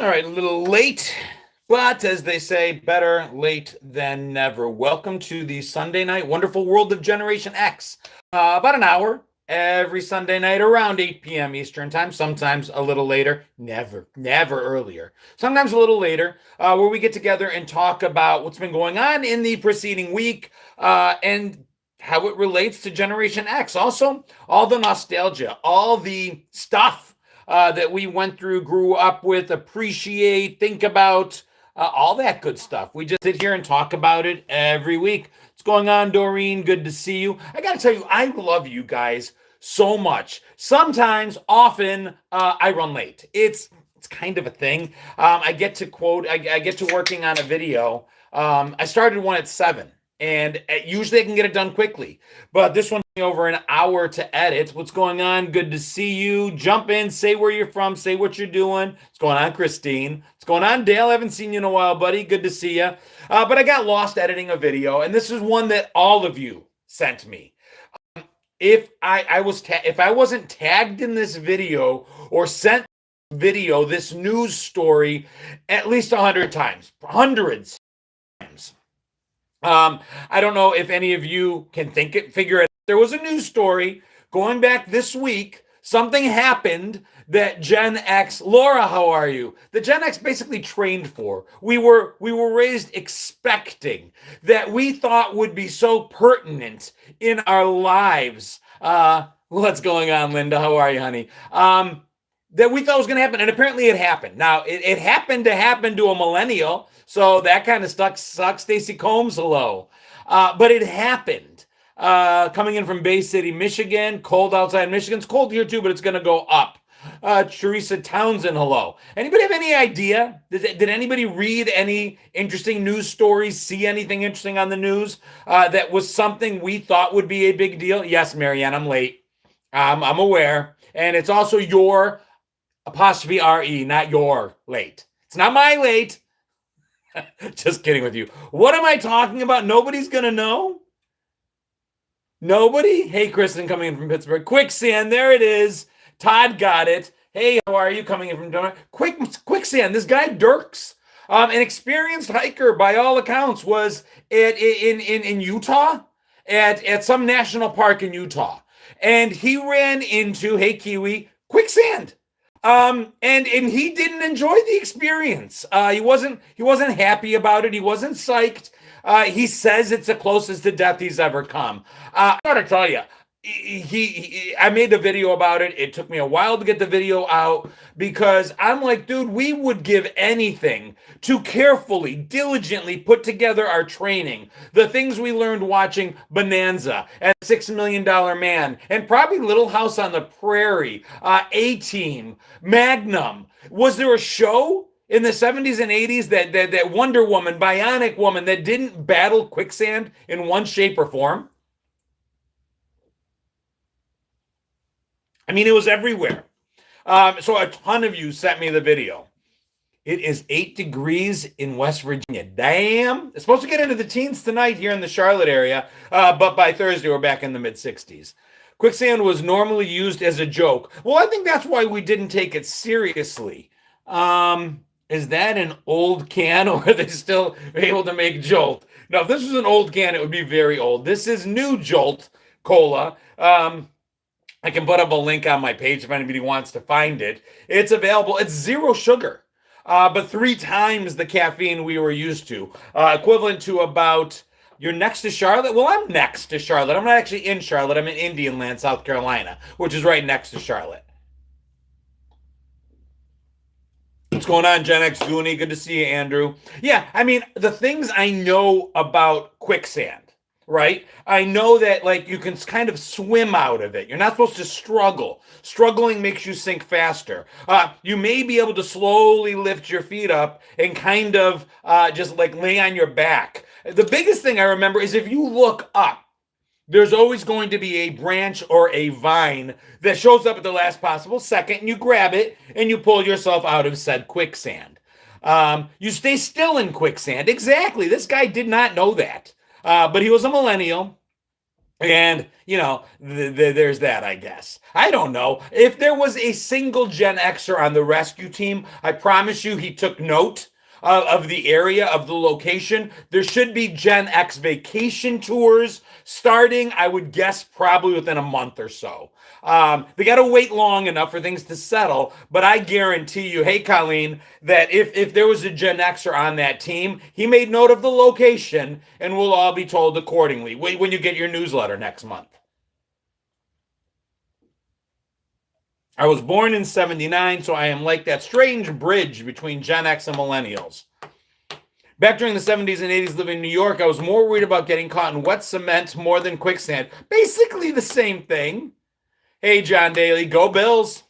All right, a little late, but as they say, better late than never. Welcome to the Sunday night wonderful world of Generation X. About an hour every Sunday night around 8 p.m. Eastern time, sometimes a little later, never earlier, sometimes a little later, where we get together and talk about what's been going on in the preceding week and how it relates to Generation X. Also, all the nostalgia, all the stuff that we went through, grew up with, appreciate, think about, all that good stuff. We just sit here and talk about it every week. What's going on, Doreen? Good to see you. I got to tell you, I love you guys so much. Sometimes, often, I run late. It's kind of a thing. I get to working on a video. I started one at 7. And usually I can get it done quickly. But this one took me over an hour to edit. What's going on? Good to see you. Jump in, say where you're from, say what you're doing. What's going on, Christine? What's going on, Dale? I haven't seen you in a while, buddy. Good to see you. But I got lost editing a video, and this is one that all of you sent me. If I wasn't tagged in this video or sent video, this news story, at least 100 times, hundreds of times. I don't know if any of you can figure it. There was a news story going back this week. Something happened that Gen X, Laura, how are you? The Gen X basically trained for. We were raised expecting that we thought would be so pertinent in our lives. What's going on, Linda? How are you, honey? That we thought was going to happen, and apparently it happened. Now, it happened to a millennial, so that kind of sucks. Stacey Combs, hello. But it happened. Coming in from Bay City, Michigan. Cold outside Michigan. It's cold here too, but it's going to go up. Teresa Townsend, hello. Anybody have any idea? Did anybody read any interesting news stories, see anything interesting on the news that was something we thought would be a big deal? Yes, Marianne, I'm late. I'm aware. And it's also your apostrophe R-E, not your late. It's not my late. Just kidding with you. What am I talking about? Nobody's going to know? Nobody? Hey, Kristen coming in from Pittsburgh. Quicksand, there it is. Todd got it. Hey, how are you coming in from Denver? Quicksand, this guy Dirks, an experienced hiker by all accounts, was in Utah at some national park in Utah. And he ran into, hey, Kiwi, quicksand. And he didn't enjoy the experience. He wasn't happy about it. He wasn't psyched. He says it's the closest to death he's ever come. I gotta tell you, I made a video about it. It took me a while to get the video out because I'm like, dude, we would give anything to carefully, diligently put together our training, the things we learned watching Bonanza and $6 Million Man, and probably Little House on the Prairie, A-Team, Magnum. Was there a show in the 70s and 80s that Wonder Woman, Bionic Woman, that didn't battle quicksand in one shape or form? I mean, it was everywhere. So a ton of you sent me the video. It is 8 degrees in West Virginia. Damn. It's supposed to get into the teens tonight here in the Charlotte area, but by Thursday, we're back in the mid-60s. Quicksand was normally used as a joke. Well, I think that's why we didn't take it seriously. Is that an old can, or are they still able to make Jolt? Now, if this was an old can, it would be very old. This is new Jolt Cola. I can put up a link on my page if anybody wants to find it. It's available. It's 0 sugar, but 3 times the caffeine we were used to, equivalent to about, you're next to Charlotte? Well, I'm next to Charlotte. I'm not actually in Charlotte. I'm in Indian Land, South Carolina, which is right next to Charlotte. What's going on, Gen X Goonie? Good to see you, Andrew. Yeah, I mean, the things I know about quicksand, right? I know that, like, you can kind of swim out of it. You're not supposed to struggle. Struggling makes you sink faster. You may be able to slowly lift your feet up and kind of just like lay on your back. The biggest thing I remember is if you look up, there's always going to be a branch or a vine that shows up at the last possible second, and you grab it and you pull yourself out of said quicksand. You stay still in quicksand. Exactly. This guy did not know that. But he was a millennial. And, there's that, I guess. I don't know. If there was a single Gen Xer on the rescue team, I promise you he took note of the area, of the location. There should be Gen X vacation tours starting, I would guess, probably within a month or so. They got to wait long enough for things to settle, but I guarantee you, hey, Colleen, that if there was a Gen Xer on that team, he made note of the location, and we'll all be told accordingly when you get your newsletter next month. I was born in 79, so I am like that strange bridge between Gen X and millennials. Back during the 70s and 80s living in New York, I was more worried about getting caught in wet cement more than quicksand. Basically the same thing. Hey, John Daly, go Bills.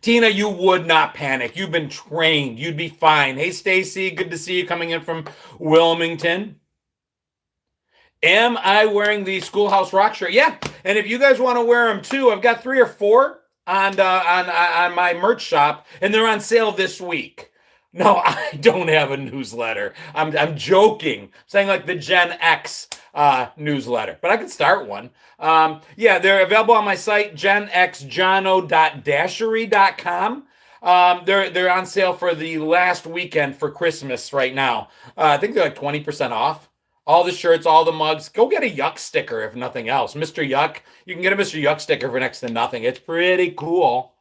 Tina, you would not panic. You've been trained. You'd be fine. Hey, Stacy, good to see you coming in from Wilmington. Am I wearing the Schoolhouse Rock shirt? Yeah, and if you guys want to wear them too, I've got 3 or 4 on my merch shop, and they're on sale this week. No, I don't have a newsletter. I'm joking. I'm saying like the Gen X newsletter, but I could start one. Yeah, they're available on my site, genxjono.dashery.com. They're on sale for the last weekend for Christmas right now. I think they're like 20% off. All the shirts, all the mugs. Go get a Yuck sticker if nothing else. Mr. Yuck. You can get a Mr. Yuck sticker for next to nothing. It's pretty cool.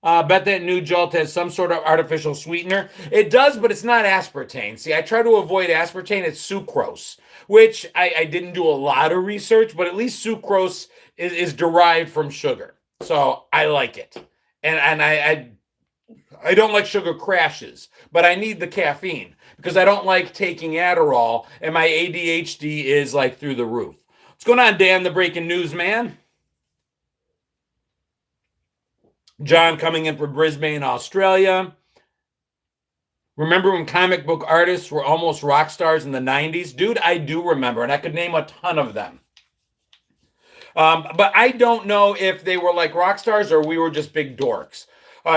Bet that new Jolt has some sort of artificial sweetener. It does, but it's not aspartame. See, I try to avoid aspartame. It's sucrose, which I didn't do a lot of research, but at least sucrose is derived from sugar. So I like it. And I don't like sugar crashes, but I need the caffeine because I don't like taking Adderall, and my ADHD is like through the roof. What's going on, Dan, the breaking news man? John coming in from Brisbane, Australia. Remember when comic book artists were almost rock stars in the 90s? Dude, I do remember, and I could name a ton of them. But I don't know if they were like rock stars or we were just big dorks.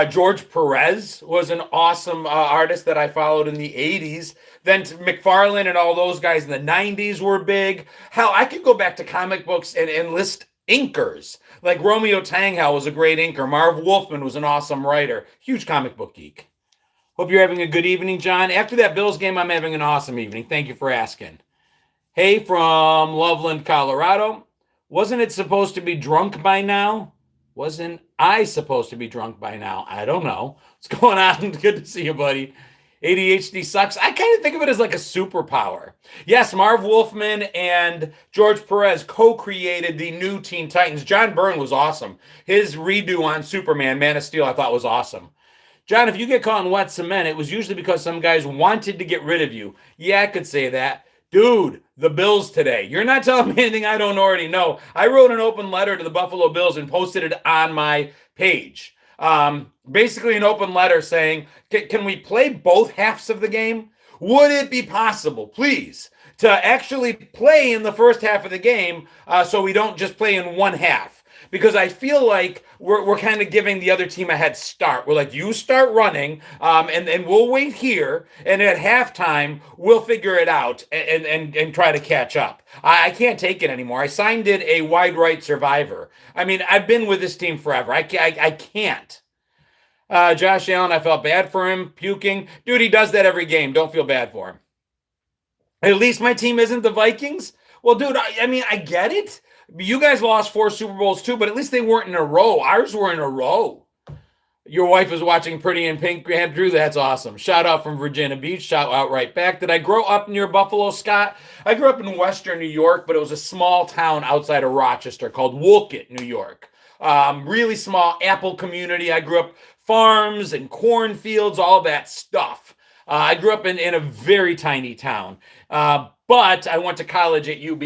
George Perez was an awesome artist that I followed in the 80s. Then McFarlane and all those guys in the 90s were big. Hell, I could go back to comic books and list inkers. Like Romeo Tanghal was a great inker. Marv Wolfman was an awesome writer. Huge comic book geek. Hope you're having a good evening, John. After that Bills game, I'm having an awesome evening. Thank you for asking. Hey, from Loveland, Colorado. Wasn't it supposed to be drunk by now? Wasn't I supposed to be drunk by now? I don't know. What's going on? Good to see you, buddy. ADHD sucks. I kind of think of it as like a superpower. Yes, Marv Wolfman and George Perez co-created the new Teen Titans. John Byrne was awesome. His redo on Superman, Man of Steel, I thought was awesome. John, if you get caught in wet cement, it was usually because some guys wanted to get rid of you. Yeah, I could say that. Dude, the Bills today. You're not telling me anything I don't already know. I wrote an open letter to the Buffalo Bills and posted it on my page. Basically an open letter saying, can we play both halves of the game? Would it be possible, please, to actually play in the first half of the game so we don't just play in one half? Because I feel like we're kind of giving the other team a head start. We're like, you start running, and we'll wait here, and at halftime, we'll figure it out and try to catch up. I can't take it anymore. I signed it a wide right survivor. I mean, I've been with this team forever. I can't. Josh Allen, I felt bad for him, puking. Dude, he does that every game. Don't feel bad for him. At least my team isn't the Vikings. Well, dude, I mean, I get it. You guys lost 4 Super Bowls too, but at least they weren't in a row. Ours were in a row. Your wife is watching Pretty in Pink, Andrew. That's awesome. Shout out from Virginia Beach. Shout out right back. Did I grow up near Buffalo, Scott? I grew up in Western New York, but it was a small town outside of Rochester called Woolkit, New York. Really small apple community. I grew up farms and cornfields, all that stuff. I grew up in a very tiny town, but I went to college at UB.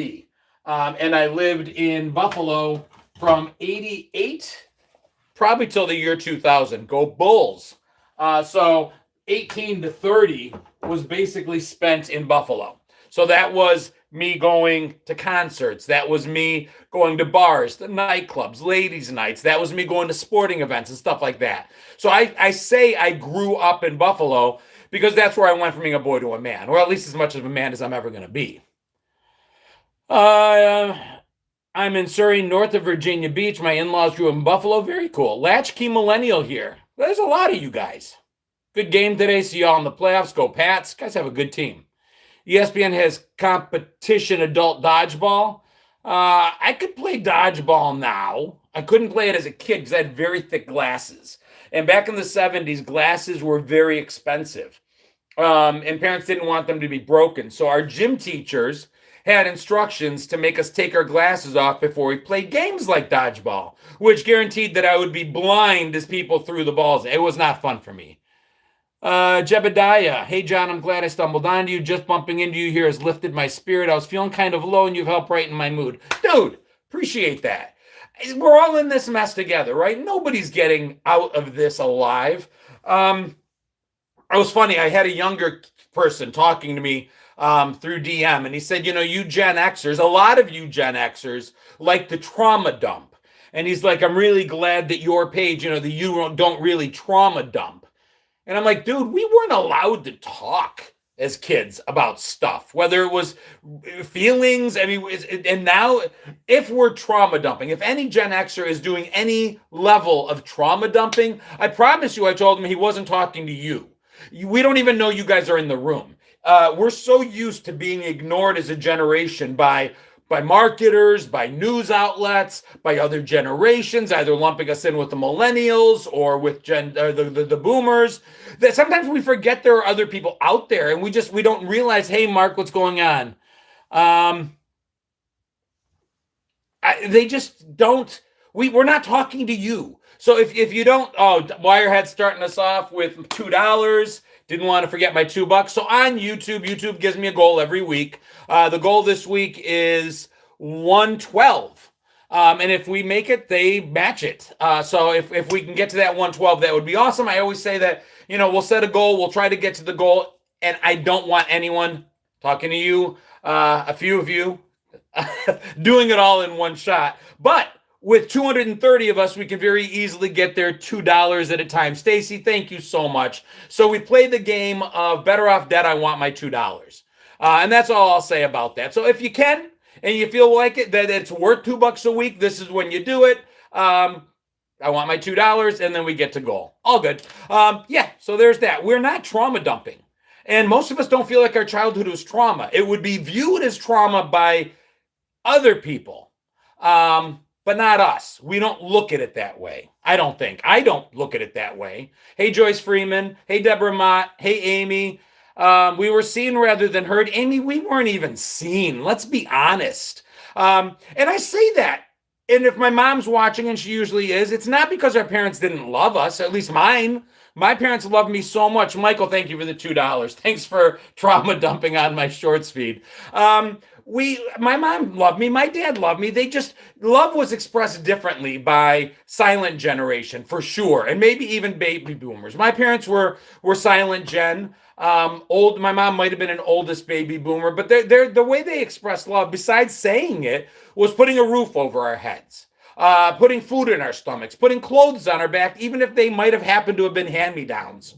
And I lived in Buffalo from 88, probably till the year 2000. Go Bulls. So 18 to 30 was basically spent in Buffalo. So that was me going to concerts. That was me going to bars, the nightclubs, ladies' nights. That was me going to sporting events and stuff like that. So I say I grew up in Buffalo because that's where I went from being a boy to a man, or at least as much of a man as I'm ever going to be. Uh, I'm in Surrey, north of Virginia Beach. My in-laws grew up in Buffalo. Very cool. Latchkey Millennial here. There's a lot of you guys. Good game today. See y'all in the playoffs. Go Pats. Guys have a good team. ESPN has competition adult dodgeball. I could play dodgeball now. I couldn't play it as a kid because I had very thick glasses. And back in the 70s, glasses were very expensive. And parents didn't want them to be broken. So our gym teachers had instructions to make us take our glasses off before we played games like dodgeball, which guaranteed that I would be blind as people threw the balls. It was not fun for me. Jebediah, hey John, I'm glad I stumbled onto you. Just bumping into you here has lifted my spirit. I was feeling kind of low and you've helped brighten my mood. Dude, appreciate that. We're all in this mess together, right? Nobody's getting out of this alive. It was funny. I had a younger person talking to me through DM, and he said, you Gen Xers, a lot of you Gen Xers like the trauma dump. And he's like, I'm really glad that your page, that you don't really trauma dump. And I'm like, dude, we weren't allowed to talk as kids about stuff, whether it was feelings. I mean, and now if we're trauma dumping, if any Gen Xer is doing any level of trauma dumping, I promise you, I told him he wasn't talking to you. We don't even know you guys are in the room. We're so used to being ignored as a generation by marketers, by news outlets, by other generations, either lumping us in with the millennials or with the boomers, that sometimes we forget there are other people out there, and we don't realize, hey, Mark, what's going on? They just don't. We're not talking to you. So if you don't, Wirehead's starting us off with $2. Didn't want to forget my $2. So on YouTube gives me a goal every week. The goal this week is 112. And if we make it, they match it. So if we can get to that 112, that would be awesome. I always say that, we'll set a goal. We'll try to get to the goal. And I don't want anyone talking to you, a few of you, doing it all in one shot. But with 230 of us, we can very easily get there $2 at a time. Stacy, thank you so much. So we play the game of Better Off Dead, I want my $2. And that's all I'll say about that. So if you can, and you feel like it, that it's worth $2 a week, this is when you do it. I want my $2, and then we get to goal. All good. So there's that. We're not trauma dumping. And most of us don't feel like our childhood was trauma. It would be viewed as trauma by other people. But not us. We don't look at it that way. I don't think. I don't look at it that way. Hey, Joyce Freeman. Hey, Deborah Mott. Hey, Amy. We were seen rather than heard. Amy, we weren't even seen. Let's be honest. And I say that. And if my mom's watching, and she usually is, it's not because our parents didn't love us, at least mine. My parents loved me so much. Michael, thank you for the $2. Thanks for trauma dumping on my shorts feed. My mom loved me. My dad loved me. Love was expressed differently by silent generation for sure. And maybe even baby boomers. My parents were silent gen. My mom might've been an oldest baby boomer, but the way they expressed love, besides saying it, was putting a roof over our heads, putting food in our stomachs, putting clothes on our back, even if they might have happened to have been hand-me-downs.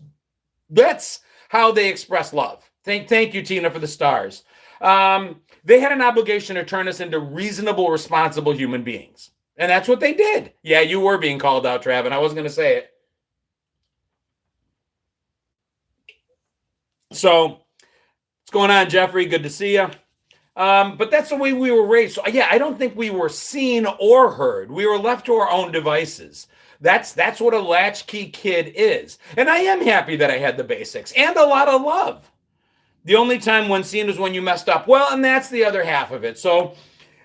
That's how they express love. Thank you, Tina, for the stars. They had an obligation to turn us into reasonable, responsible human beings. And that's what they did. Yeah, you were being called out, Trav, and I wasn't going to say it. So, what's going on, Jeffrey? Good to see you. But that's the way we were raised. So, yeah, I don't think we were seen or heard. We were left to our own devices. That's what a latchkey kid is. And I am happy that I had the basics and a lot of love. The only time when seen is when you messed up. Well, and that's the other half of it. So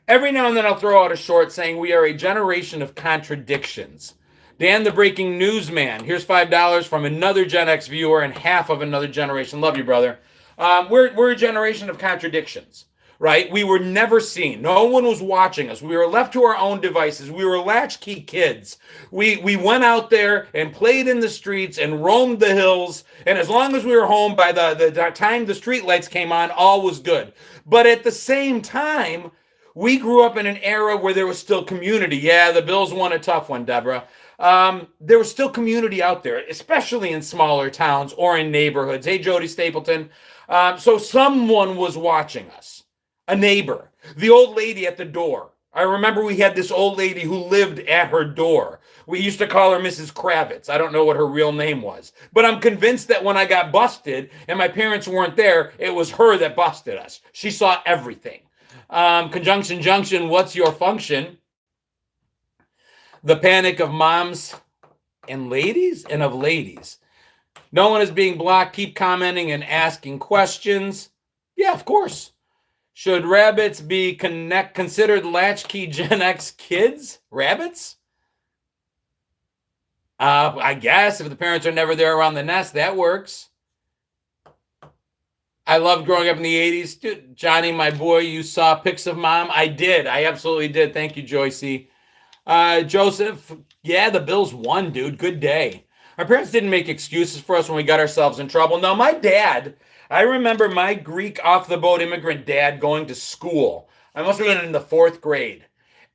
every now and then I'll throw out a short saying we are a generation of contradictions. Dan, the breaking news man. Here's $5 from another Gen X viewer and half of another generation. Love you, brother. We're a generation of contradictions, right? We were never seen. No one was watching us. We were left to our own devices. We were latchkey kids. We went out there and played in the streets and roamed the hills. And as long as we were home by the time the street lights came on, all was good. But at the same time, we grew up in an era where there was still community. Yeah, the Bills won a tough one, Deborah. There was still community out there, especially in smaller towns or in neighborhoods. Hey, Jody Stapleton. So someone was watching us, a neighbor. The old lady at the door. I remember we had this old lady who lived at her door. We used to call her Mrs. Kravitz. I don't know what her real name was. But I'm convinced that when I got busted and my parents weren't there, it was her that busted us. She saw everything. Conjunction junction, what's your function? The panic of moms and ladies and of ladies. No one is being blocked. Keep commenting and asking questions. Yeah, of course. Should rabbits be considered latchkey Gen X kids? Rabbits? I guess if the parents are never there around the nest, that works. I loved growing up in the 80s. Dude, Johnny, my boy, you saw pics of mom? I did. I absolutely did. Thank you, Joycey. Joseph, yeah, the Bills won, dude. Good day. Our parents didn't make excuses for us when we got ourselves in trouble. No, my dad, I remember my Greek off-the-boat immigrant dad going to school. I must have been in the 4th grade.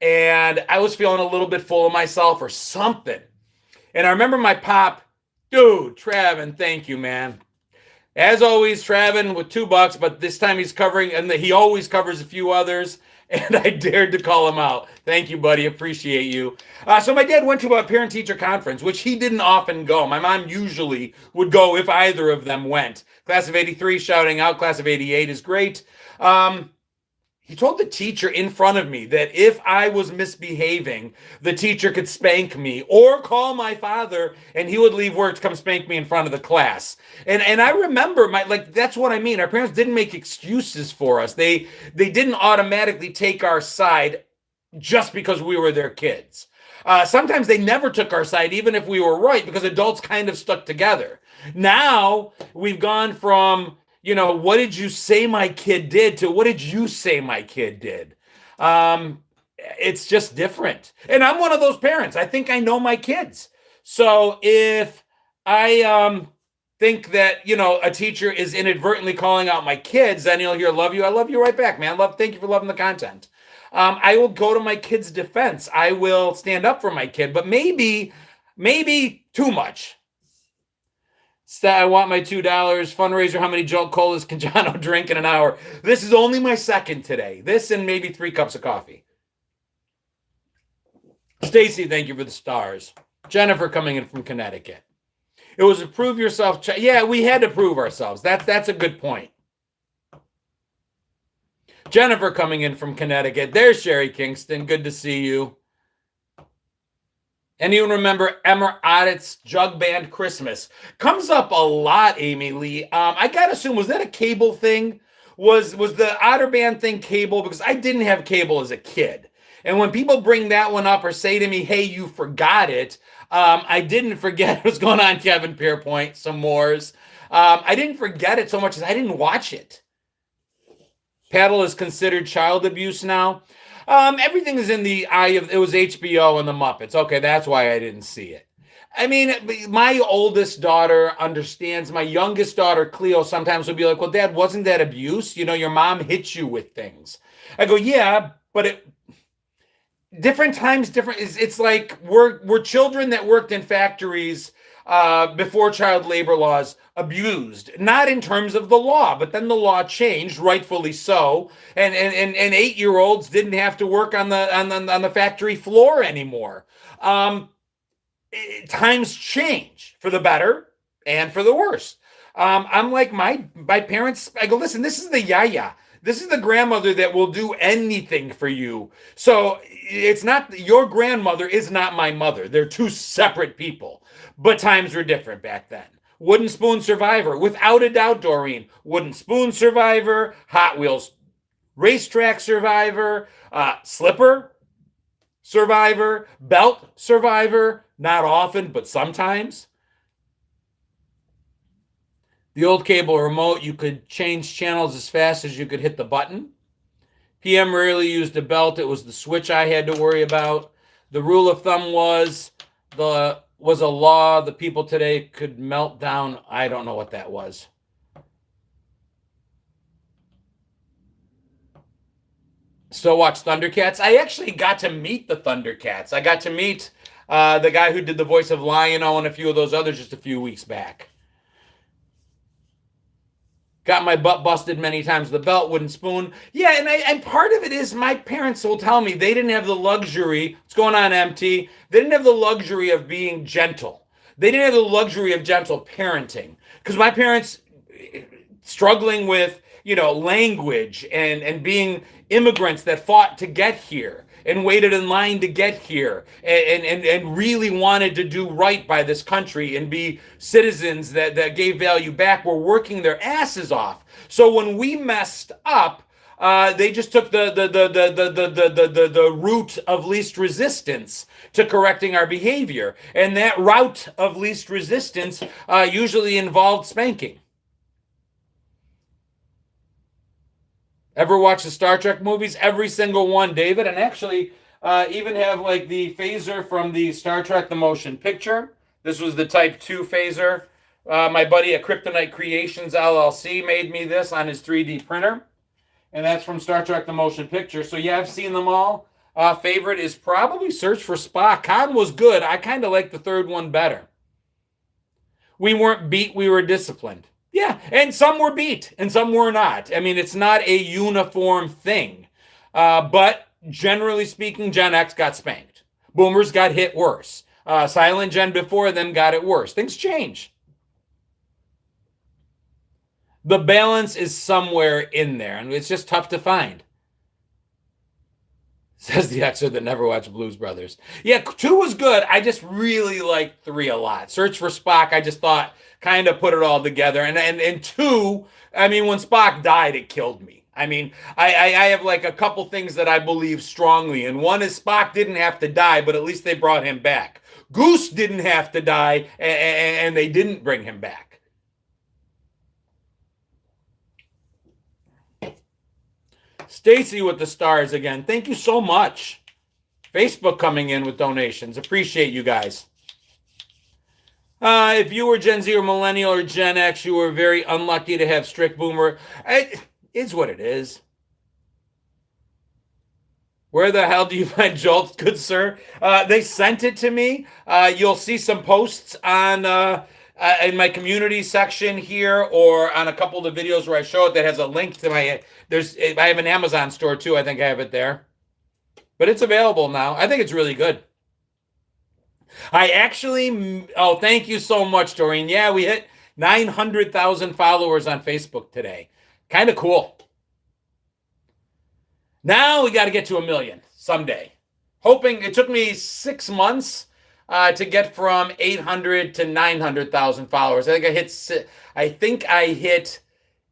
And I was feeling a little bit full of myself or something. And I remember my pop, dude, Travin, thank you, man. As always, Travin with $2, but this time he's covering, and he always covers a few others. And I dared to call him out. Thank you, buddy. Appreciate you. So my dad went to a parent-teacher conference, which he didn't often go. My mom usually would go if either of them went. Class of 83 shouting out. Class of 88 is great. He told the teacher in front of me that if I was misbehaving, the teacher could spank me or call my father and he would leave work to come spank me in front of the class. And I remember that's what I mean. Our parents didn't make excuses for us. They didn't automatically take our side just because we were their kids. Sometimes they never took our side, even if we were right, because adults kind of stuck together. Now we've gone from, what did you say my kid did to what did you say my kid did? It's just different. And I'm one of those parents. I think I know my kids. So if I think that, a teacher is inadvertently calling out my kids, then you'll hear, love you. I love you right back, man. Thank you for loving the content. I will go to my kid's defense. I will stand up for my kid, but maybe too much. I want my $2 fundraiser. How many Jolt Colas can Jono drink in an hour? This is only my second today. This and maybe 3 cups of coffee. Stacy, thank you for the stars. Jennifer coming in from Connecticut. It was a prove yourself. Yeah, we had to prove ourselves. That's a good point. Jennifer coming in from Connecticut. There's Sherry Kingston. Good to see you. Anyone remember Emmer Ottit's Jug Band Christmas? Comes up a lot, Amy Lee. I gotta assume, was that a cable thing? Was the Otter Band thing cable? Because I didn't have cable as a kid. And when people bring that one up or say to me, hey, you forgot it, I didn't forget what's going on, Kevin Pierpoint, some mores. I didn't forget it so much as I didn't watch it. Paddle is considered child abuse now. Everything is in the eye of, it was HBO and the Muppets. Okay, that's why I didn't see it. I mean, my oldest daughter understands. My youngest daughter, Cleo, sometimes will be like, well, Dad, wasn't that abuse? Your mom hit you with things. I go, yeah, but different times, different. It's like we're children that worked in factories before child labor laws abused, not in terms of the law, but then the law changed, rightfully so, and 8-year-olds didn't have to work on the factory floor anymore. Times change for the better and for the worse. I'm like my parents. I go, listen, this is the yaya. This is the grandmother that will do anything for you. So it's not, your grandmother is not my mother. They're two separate people. But times were different back then. Wooden Spoon Survivor, without a doubt, Doreen. Wooden Spoon Survivor, Hot Wheels Racetrack Survivor, Slipper Survivor, Belt Survivor, not often, but sometimes. The old cable remote, you could change channels as fast as you could hit the button. PM rarely used a belt. It was the switch I had to worry about. The rule of thumb was a law the people today could melt down. I don't know what that was. Still watch Thundercats. I actually got to meet the Thundercats. I got to meet the guy who did the voice of Lion-O and a few of those others just a few weeks back. Got my butt busted many times with the belt, wooden spoon. Yeah, and part of it is my parents will tell me they didn't have the luxury. What's going on, MT? They didn't have the luxury of being gentle. They didn't have the luxury of gentle parenting because my parents struggling with language and being immigrants that fought to get here and waited in line to get here and really wanted to do right by this country and be citizens that gave value back, were working their asses off. So when we messed up, they just took the route of least resistance to correcting our behavior. And that route of least resistance usually involved spanking. Ever watch the Star Trek movies? Every single one, David. And actually, even have like the phaser from the Star Trek The Motion Picture. This was the Type 2 phaser. My buddy at Kryptonite Creations LLC made me this on his 3D printer. And that's from Star Trek The Motion Picture. So yeah, I've seen them all. Favorite is probably Search for Spock. Khan was good. I kind of like the third one better. We weren't beat, we were disciplined. Yeah, and some were beat and some were not. I mean, it's not a uniform thing. But generally speaking, Gen X got spanked. Boomers got hit worse. Silent Gen before them got it worse. Things change. The balance is somewhere in there, and it's just tough to find. Says the Xer that never watched Blues Brothers. Yeah, 2 was good. I just really liked 3 a lot. Search for Spock, I just thought kind of put it all together. And 2, I mean, when Spock died, it killed me. I mean, I have like a couple things that I believe strongly in. One is Spock didn't have to die, but at least they brought him back. Goose didn't have to die, and they didn't bring him back. Stacy with the stars again. Thank you so much. Facebook coming in with donations. Appreciate you guys. If you were Gen Z or Millennial or Gen X, you were very unlucky to have strict boomer. It is what it is. Where the hell do you find Jolts, good sir? They sent it to me. You'll see some posts on in my community section here, or on a couple of the videos where I show it that has a link to my. I have an Amazon store too. I think I have it there, but it's available now. I think it's really good. I actually. Oh, thank you so much, Doreen. Yeah, we hit 900,000 followers on Facebook today. Kind of cool. Now we got to get to 1 million someday. Hoping it took me 6 months to get from 800 to 900,000 followers. I think I hit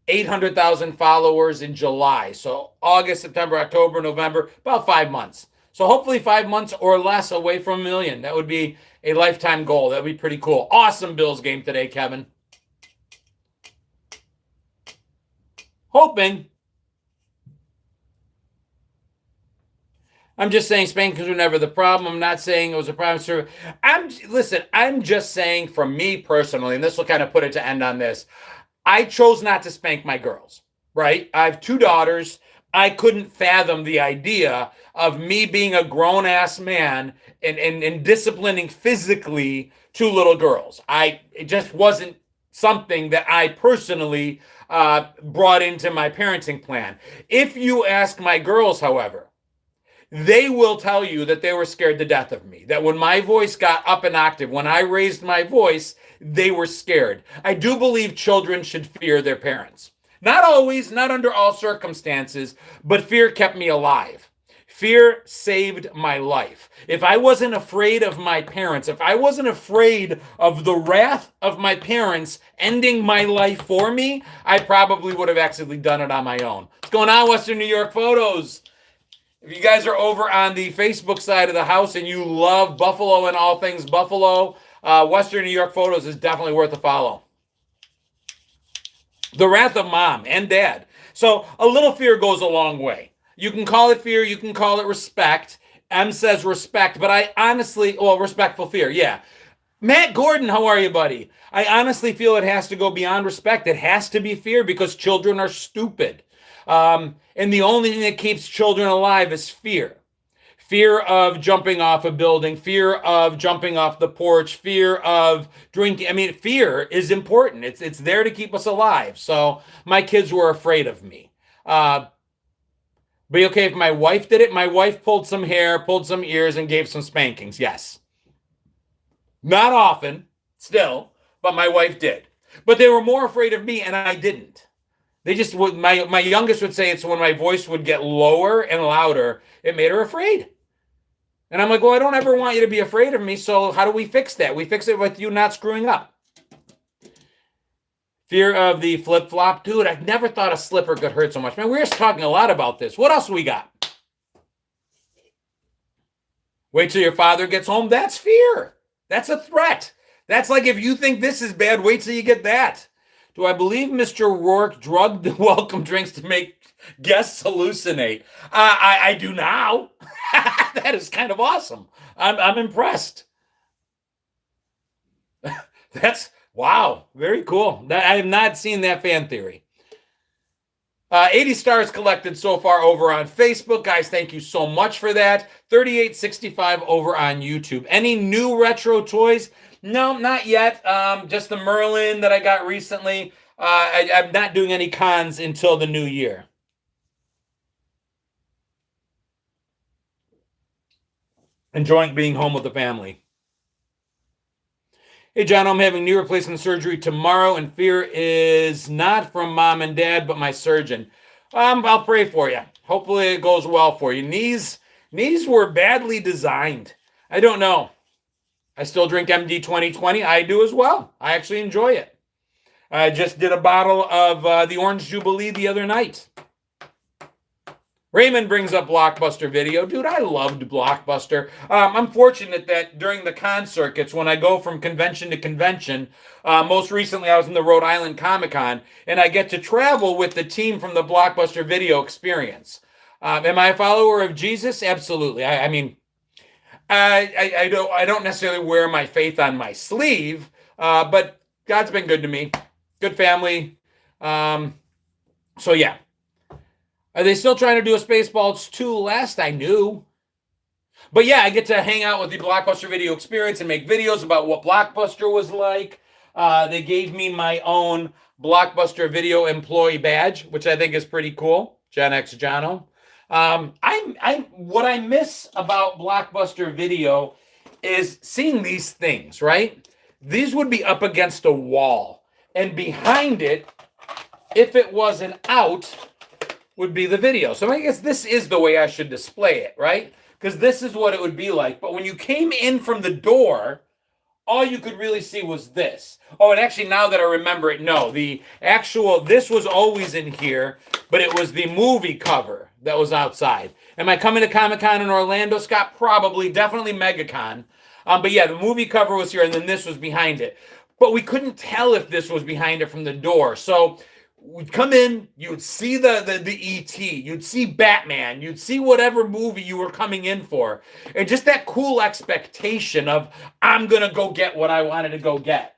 800,000 followers in July. So August, September, October, November, about 5 months. So hopefully 5 months or less away from 1 million. That would be a lifetime goal. That would be pretty cool. Awesome Bills game today, Kevin. Hoping. I'm just saying spankings were never the problem. I'm not saying it was a problem. I'm just saying from me personally, and this will kind of put it to end on this. I chose not to spank my girls, right? I have 2 daughters. I couldn't fathom the idea of me being a grown-ass man and disciplining physically 2 little girls. It just wasn't something that I personally brought into my parenting plan. If you ask my girls, however, they will tell you that they were scared to death of me. That when my voice got up an octave, when I raised my voice, they were scared. I do believe children should fear their parents. Not always, not under all circumstances, but fear kept me alive. Fear saved my life. If I wasn't afraid of my parents, if I wasn't afraid of the wrath of my parents ending my life for me, I probably would have actually done it on my own. What's going on, Western New York Photos? If you guys are over on the Facebook side of the house and you love Buffalo and all things Buffalo, Western New York Photos is definitely worth a follow. The wrath of mom and dad. So a little fear goes a long way. You can call it fear. You can call it respect. M says respect, but I honestly, respectful fear. Yeah. Matt Gordon, how are you, buddy? I honestly feel it has to go beyond respect. It has to be fear because children are stupid. And the only thing that keeps children alive is fear. fear of jumping off a building, fear of jumping off the porch, fear of drinking. I mean, fear is important. It's there to keep us alive. So my kids were afraid of me. Be okay if my wife did it? My wife pulled some hair, pulled some ears, and gave some spankings. Yes. Not often, still, but my wife did. But they were more afraid of me, and I didn't. They just would. My youngest would say it's when my voice would get lower and louder, it made her afraid. And I'm like, well, I don't ever want you to be afraid of me. So how do we fix that? We fix it with you not screwing up. Fear of the flip-flop. Dude, I've never thought a slipper could hurt so much. Man, we were talking a lot about this. What else we got? Wait till your father gets home. That's fear. That's a threat. That's like if you think this is bad, wait till you get that. Do I believe Mr. Rourke drugged the welcome drinks to make guests hallucinate? I do now. That is kind of awesome. I'm impressed. That's wow, very cool. I have not seen that fan theory. 80 stars collected so far over on Facebook. Guys, thank you so much for that. 3865 over on YouTube. Any new retro toys? No, not yet. Just the Merlin that I got recently. I'm not doing any cons until the new year. Enjoying being home with the family. Hey, John, I'm having knee replacement surgery tomorrow, and fear is not from mom and dad, but my surgeon. I'll pray for you. Hopefully it goes well for you. Knees were badly designed. I don't know. I still drink MD 2020. I do as well. I actually enjoy it. I just did a bottle of the Orange Jubilee the other night. Raymond brings up Blockbuster Video. Dude, I loved Blockbuster. I'm fortunate that during the con circuits, when I go from convention to convention, most recently I was in the Rhode Island Comic Con, and I get to travel with the team from the Blockbuster Video experience. Am I a follower of Jesus? Absolutely. I mean, I don't necessarily wear my faith on my sleeve, but God's been good to me. Good family. So yeah. Are they still trying to do a Spaceballs 2? Last I knew. But yeah, I get to hang out with the Blockbuster Video experience and make videos about what Blockbuster was like. They gave me my own Blockbuster Video employee badge, which I think is pretty cool. GenX Jono. What I miss about Blockbuster Video is seeing these things, right? These would be up against a wall. And behind it, if it wasn't out, would be the video. So I guess this is the way I should display it, right? Because this is what it would be like. But when you came in from the door, all you could really see was this. Oh, and actually now that I remember it, no, this was always in here, but it was the movie cover that was outside. Am I coming to Comic-Con in Orlando, Scott? Probably, definitely MegaCon. But yeah, the movie cover was here and then this was behind it. But we couldn't tell if this was behind it from the door. So we'd come in, you'd see the E.T., you'd see Batman, you'd see whatever movie you were coming in for. And just that cool expectation of, I'm going to go get what I wanted to go get.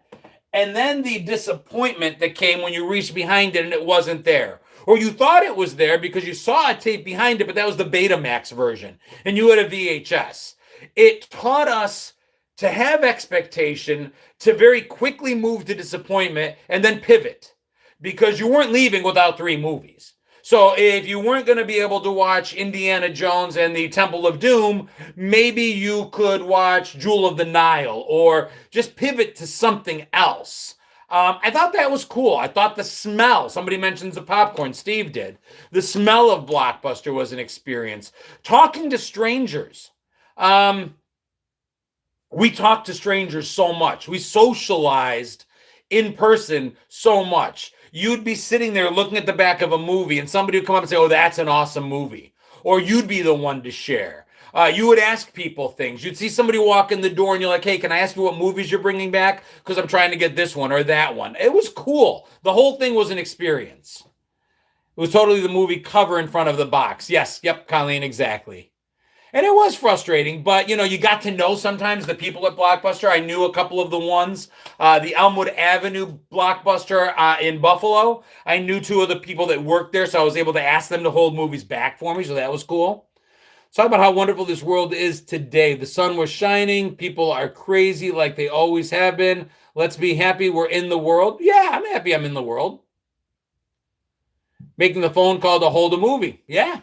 And then the disappointment that came when you reached behind it and it wasn't there. Or you thought it was there because you saw a tape behind it, but that was the Betamax version. And you had a VHS. It taught us to have expectation, to very quickly move to disappointment, and then pivot. Because you weren't leaving without 3 movies. So if you weren't going to be able to watch Indiana Jones and the Temple of Doom, maybe you could watch Jewel of the Nile or just pivot to something else. I thought that was cool. I thought the smell, somebody mentions the popcorn, Steve did. The smell of Blockbuster was an experience. Talking to strangers. We talked to strangers so much. We socialized in person so much. You'd be sitting there looking at the back of a movie and somebody would come up and say, oh, that's an awesome movie. Or you'd be the one to share. You would ask people things. You'd see somebody walk in the door and you're like, hey, can I ask you what movies you're bringing back? Because I'm trying to get this one or that one. It was cool. The whole thing was an experience. It was totally the movie cover in front of the box. Yes, yep, Colleen, exactly. And it was frustrating, but, you got to know sometimes the people at Blockbuster. I knew a couple of the ones. The Elmwood Avenue Blockbuster in Buffalo. I knew 2 of the people that worked there, so I was able to ask them to hold movies back for me, so that was cool. Talk about how wonderful this world is today. The sun was shining. People are crazy like they always have been. Let's be happy we're in the world. Yeah, I'm happy I'm in the world. Making the phone call to hold a movie. Yeah.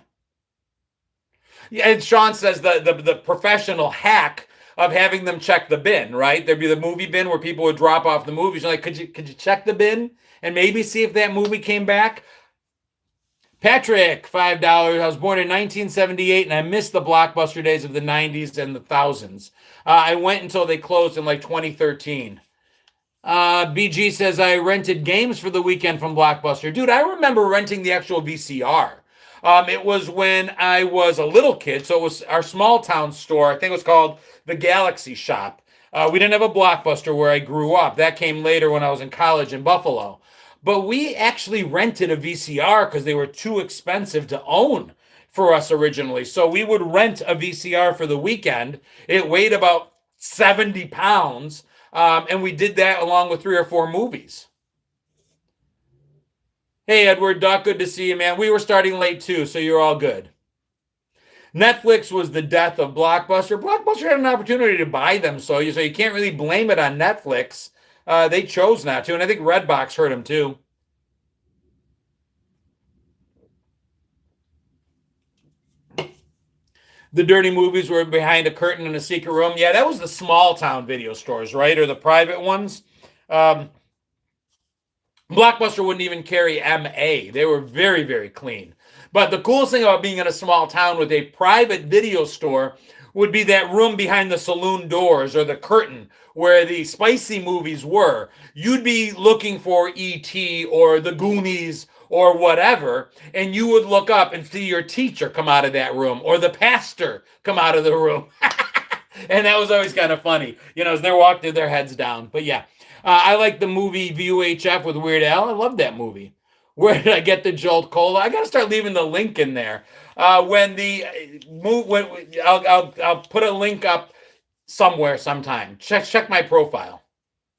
Yeah, and Sean says the professional hack of having them check the bin, right? There'd be the movie bin where people would drop off the movies. You're like, could you check the bin and maybe see if that movie came back? Patrick, $5. I was born in 1978 and I missed the blockbuster days of the 90s and the thousands. I went until they closed in like 2013. BG says, I rented games for the weekend from Blockbuster. Dude, I remember renting the actual VCR. It was when I was a little kid, so it was our small town store. I think it was called the Galaxy Shop. We didn't have a Blockbuster where I grew up. That came later when I was in college in Buffalo. But we actually rented a VCR because they were too expensive to own for us originally. So we would rent a VCR for the weekend. It weighed about 70 pounds. And we did that along with 3 or 4 movies. Hey, Edward Duck, good to see you, man. We were starting late too, so you're all good. Netflix was the death of Blockbuster. Blockbuster had an opportunity to buy them, so you can't really blame it on Netflix. They chose not to, and I think Redbox hurt them too. The dirty movies were behind a curtain in a secret room. Yeah, that was the small town video stores, right? Or the private ones. Blockbuster wouldn't even carry MA. They were very, very clean. But the coolest thing about being in a small town with a private video store would be that room behind the saloon doors or the curtain where the spicy movies were. You'd be looking for E.T. or the Goonies or whatever, and you would look up and see your teacher come out of that room or the pastor come out of the room. And that was always kind of funny, as they're walking their heads down. But yeah, I like the movie VUHF with Weird Al. I love that movie. Where did I get the Jolt Cola? I got to start leaving the link in there. I'll put a link up somewhere sometime. Check my profile.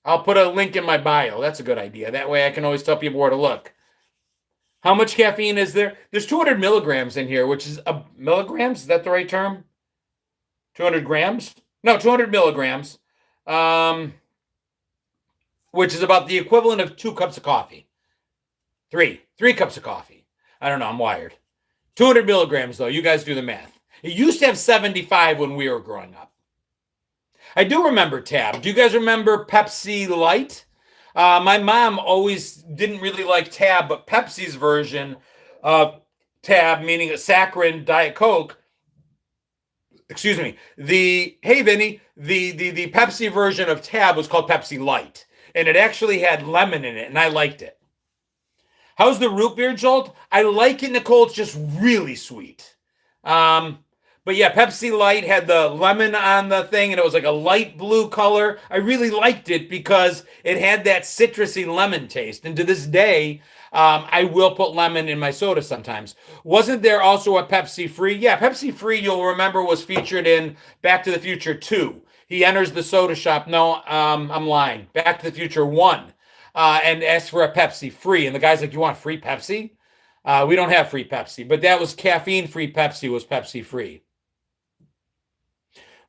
I'll put a link in my bio. That's a good idea. That way I can always tell people where to look. How much caffeine is there? There's 200 milligrams in here, which is milligrams. Is that the right term? 200 grams? No, 200 milligrams, which is about the equivalent of 2 cups of coffee. Three cups of coffee. I don't know. I'm wired. 200 milligrams, though. You guys do the math. It used to have 75 when we were growing up. I do remember Tab. Do you guys remember Pepsi Light? My mom always didn't really like Tab, but Pepsi's version of Tab, meaning a saccharin Diet Coke. Excuse me. Hey, Vinny, the Pepsi version of Tab was called Pepsi Light, and it actually had lemon in it, and I liked it. How's the root beer, Jolt? I like it, Nicole. It's just really sweet. But yeah, Pepsi Light had the lemon on the thing, and it was like a light blue color. I really liked it because it had that citrusy lemon taste. And to this day, I will put lemon in my soda sometimes. Wasn't there also a Pepsi Free? Yeah, Pepsi Free, you'll remember, was featured in Back to the Future 2. He enters the soda shop. No, I'm lying. Back to the Future 1. And asks for a Pepsi Free. And the guy's like, you want free Pepsi? We don't have free Pepsi. But that was caffeine-free Pepsi was Pepsi Free.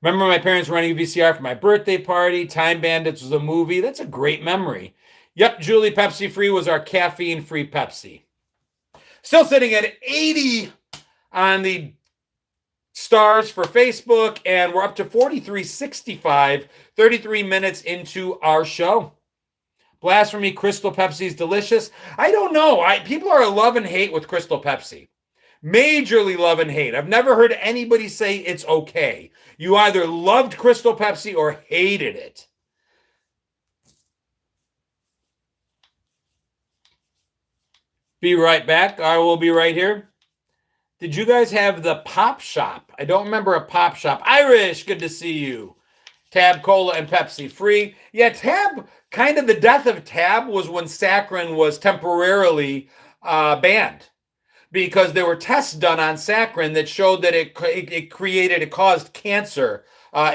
Remember my parents running a VCR for my birthday party. Time Bandits was a movie. That's a great memory. Yep, Julie, Pepsi Free was our caffeine-free Pepsi. Still sitting at 80 on the stars for Facebook, and we're up to 4365, 33 minutes into our show. Blasphemy, Crystal Pepsi is delicious. I don't know. People are love and hate with Crystal Pepsi. Majorly love and hate. I've never heard anybody say it's okay. You either loved Crystal Pepsi or hated it. Be right back. I will be right here. Did you guys have the Pop Shop? I don't remember a Pop Shop. Irish, good to see you. Tab Cola and Pepsi Free. Yeah, Tab, kind of the death of Tab was when saccharin was temporarily banned. Because there were tests done on saccharin that showed that it caused cancer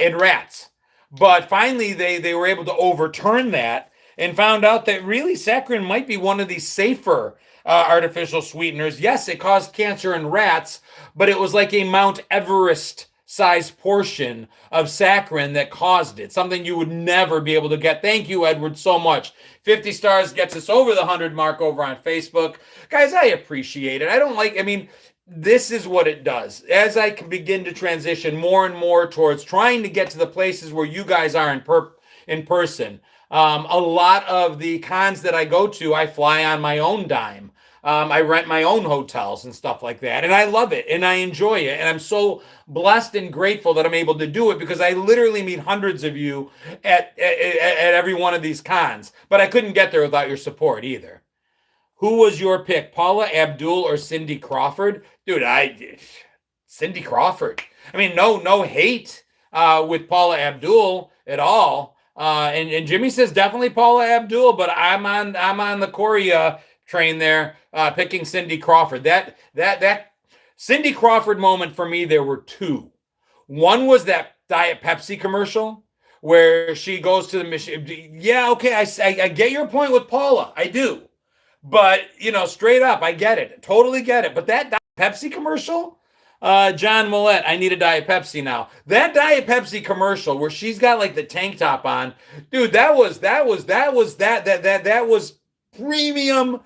in rats. But finally, they were able to overturn that and found out that really saccharin might be one of these safer artificial sweeteners. Yes, it caused cancer in rats, but it was like a Mount Everest size portion of saccharin that caused it, something you would never be able to get. Thank you, Edward, so much. 50 stars gets us over the 100 mark over on Facebook. Guys, I appreciate it. I mean, this is what it does. As I can begin to transition more and more towards trying to get to the places where you guys are in person, a lot of the cons that I go to, I fly on my own dime. I rent my own hotels and stuff like that. And I love it and I enjoy it. And I'm so blessed and grateful that I'm able to do it because I literally meet hundreds of you at every one of these cons. But I couldn't get there without your support either. Who was your pick, Paula Abdul or Cindy Crawford? Dude, Cindy Crawford. I mean, no hate with Paula Abdul at all. And Jimmy says definitely Paula Abdul, but I'm on the Corey train there, picking Cindy Crawford. That Cindy Crawford moment for me, there were two. One was that Diet Pepsi commercial where she goes to the mission. Yeah, okay, I get your point with Paula. I do. But, straight up, I get it. Totally get it. But that Diet Pepsi commercial, John Millette, I need a Diet Pepsi now. That Diet Pepsi commercial where she's got like the tank top on, dude, that was premium.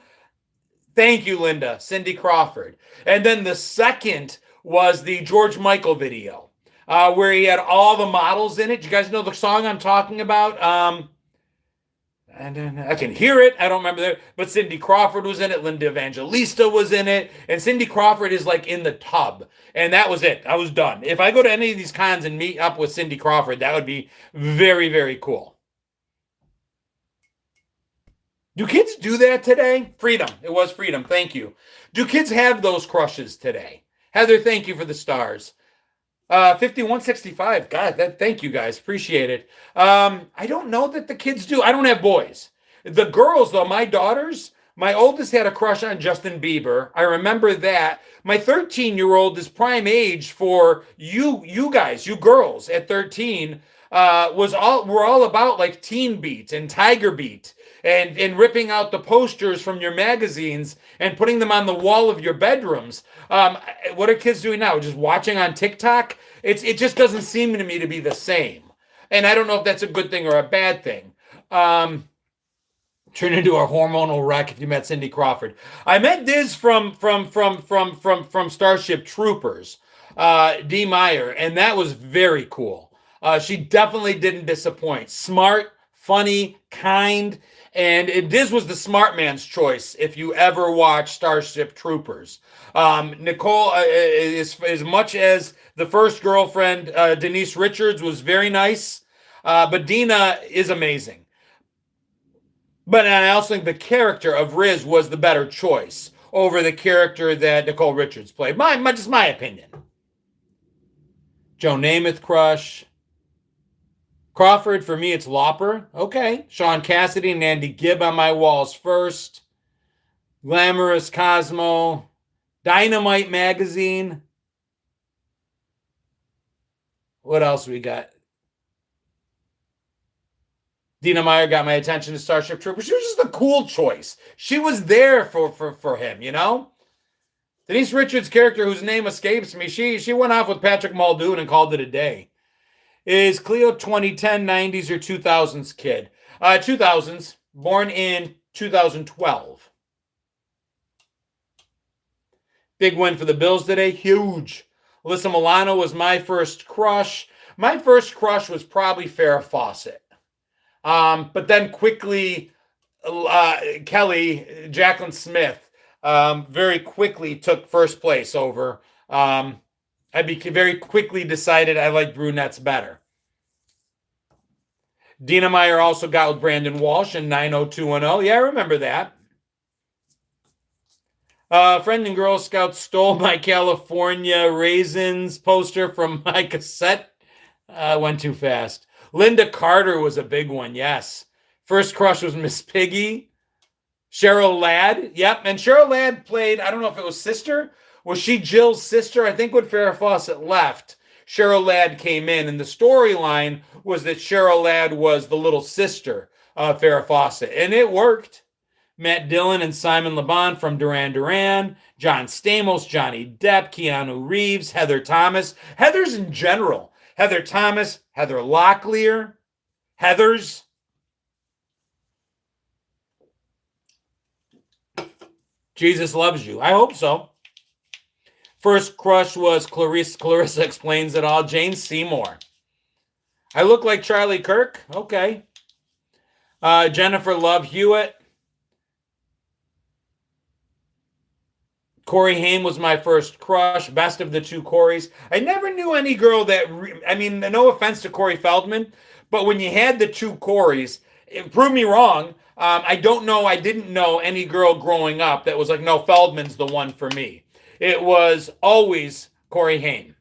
Thank you, Linda. Cindy Crawford. And then the second was the George Michael video, where he had all the models in it. You guys know the song I'm talking about? And then I can hear it. I don't remember that. But Cindy Crawford was in it. Linda Evangelista was in it. And Cindy Crawford is like in the tub. And that was it. I was done. If I go to any of these cons and meet up with Cindy Crawford, that would be very, very cool. Do kids do that today? Freedom. It was freedom. Thank you. Do kids have those crushes today? Heather, thank you for the stars. 5165. God, thank you guys. Appreciate it. I don't know that the kids do. I don't have boys. The girls, though, my daughters, my oldest had a crush on Justin Bieber. I remember that. My 13-year-old is prime age for you guys, you girls at 13. We're all about like Teen Beat and Tiger Beat and ripping out the posters from your magazines and putting them on the wall of your bedrooms. What are kids doing now? Just watching on TikTok? It just doesn't seem to me to be the same. And I don't know if that's a good thing or a bad thing. Turn into a hormonal wreck if you met Cindy Crawford. I met Diz from Starship Troopers, Dee Meyer, and that was very cool. She definitely didn't disappoint. Smart, funny, kind, and Diz was the smart man's choice if you ever watch Starship Troopers. Nicole, as much as the first girlfriend, Denise Richards, was very nice, but Dina is amazing. But I also think the character of Riz was the better choice over the character that Nicole Richards played. Just my opinion. Joe Namath crush. Crawford, for me, it's Lauper. Okay. Sean Cassidy and Andy Gibb on my walls first. Glamorous Cosmo. Dynamite Magazine. What else we got? Dina Meyer got my attention to Starship Troopers. She was just a cool choice. She was there for him, Denise Richards' character, whose name escapes me, she went off with Patrick Muldoon and called it a day. Is Cleo 2010, 90s, or 2000s kid? 2000s, born in 2012. Big win for the Bills today. Huge. Alyssa Milano was my first crush. My first crush was probably Farrah Fawcett. But then quickly, Kelly, Jacqueline Smith, very quickly took first place over. I very quickly decided I liked brunettes better. Dina Meyer also got with Brandon Walsh in 90210. Yeah, I remember that. Friend and Girl Scout stole my California Raisins poster from my cassette. Went too fast. Linda Carter was a big one, yes. First crush was Miss Piggy. Cheryl Ladd, yep. And Cheryl Ladd played, I don't know if it was sister. Was she Jill's sister? I think when Farrah Fawcett left, Cheryl Ladd came in. And the storyline was that Cheryl Ladd was the little sister Farrah Fawcett, and it worked. Matt Dillon and Simon LeBon from Duran Duran, John Stamos, Johnny Depp, Keanu Reeves, Heather Thomas, Heathers in general, Heather Thomas, Heather Locklear, Heathers. Jesus loves you. I hope so. First crush was Clarissa. Clarissa explains it all. Jane Seymour. I look like Charlie Kirk. Okay. Jennifer Love Hewitt. Corey Haim was my first crush. Best of the two Corys. I never knew any girl that, I mean, no offense to Corey Feldman, but when you had the two Corys, it proved me wrong. I didn't know any girl growing up that was like, no, Feldman's the one for me. It was always Corey Haim.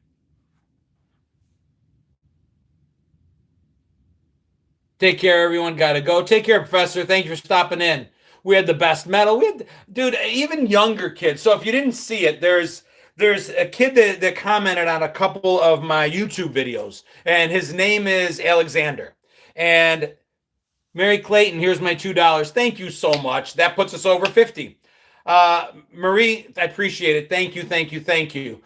Take care, everyone. Got to go. Take care, Professor. Thank you for stopping in. We had the best metal. We had, dude, even younger kids. So if you didn't see it, there's a kid that commented on a couple of my YouTube videos, and his name is Alexander. And Mary Clayton, here's my $2. Thank you so much. That puts us over 50. Marie, I appreciate it. Thank you.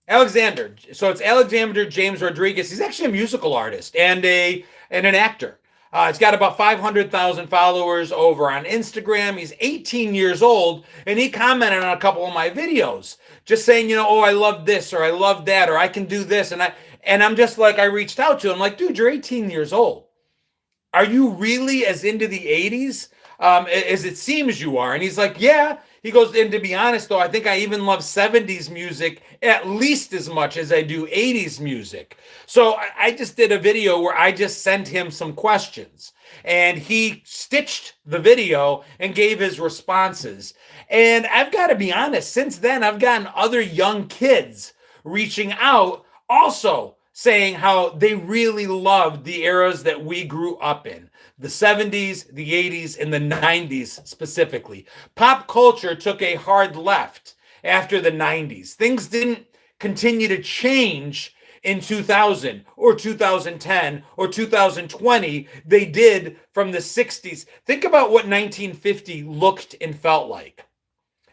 Alexander. So it's Alexander James Rodriguez. He's actually a musical artist and an actor. He's got about 500,000 followers over on Instagram. He's 18 years old, and he commented on a couple of my videos, just saying, oh, I love this, or I love that, or I can do this. And I'm just like, I reached out to him, like, dude, you're 18 years old. Are you really as into the 80s as it seems you are? And he's like, yeah. He goes, and to be honest, though, I think I even love 70s music at least as much as I do 80s music. So I just did a video where I just sent him some questions, and he stitched the video and gave his responses. And I've got to be honest, since then, I've gotten other young kids reaching out also saying how they really loved the eras that we grew up in. The 70s, the 80s, and the 90s specifically. Pop culture took a hard left after the 90s. Things didn't continue to change in 2000 or 2010 or 2020. They did from the 60s. Think about what 1950 looked and felt like.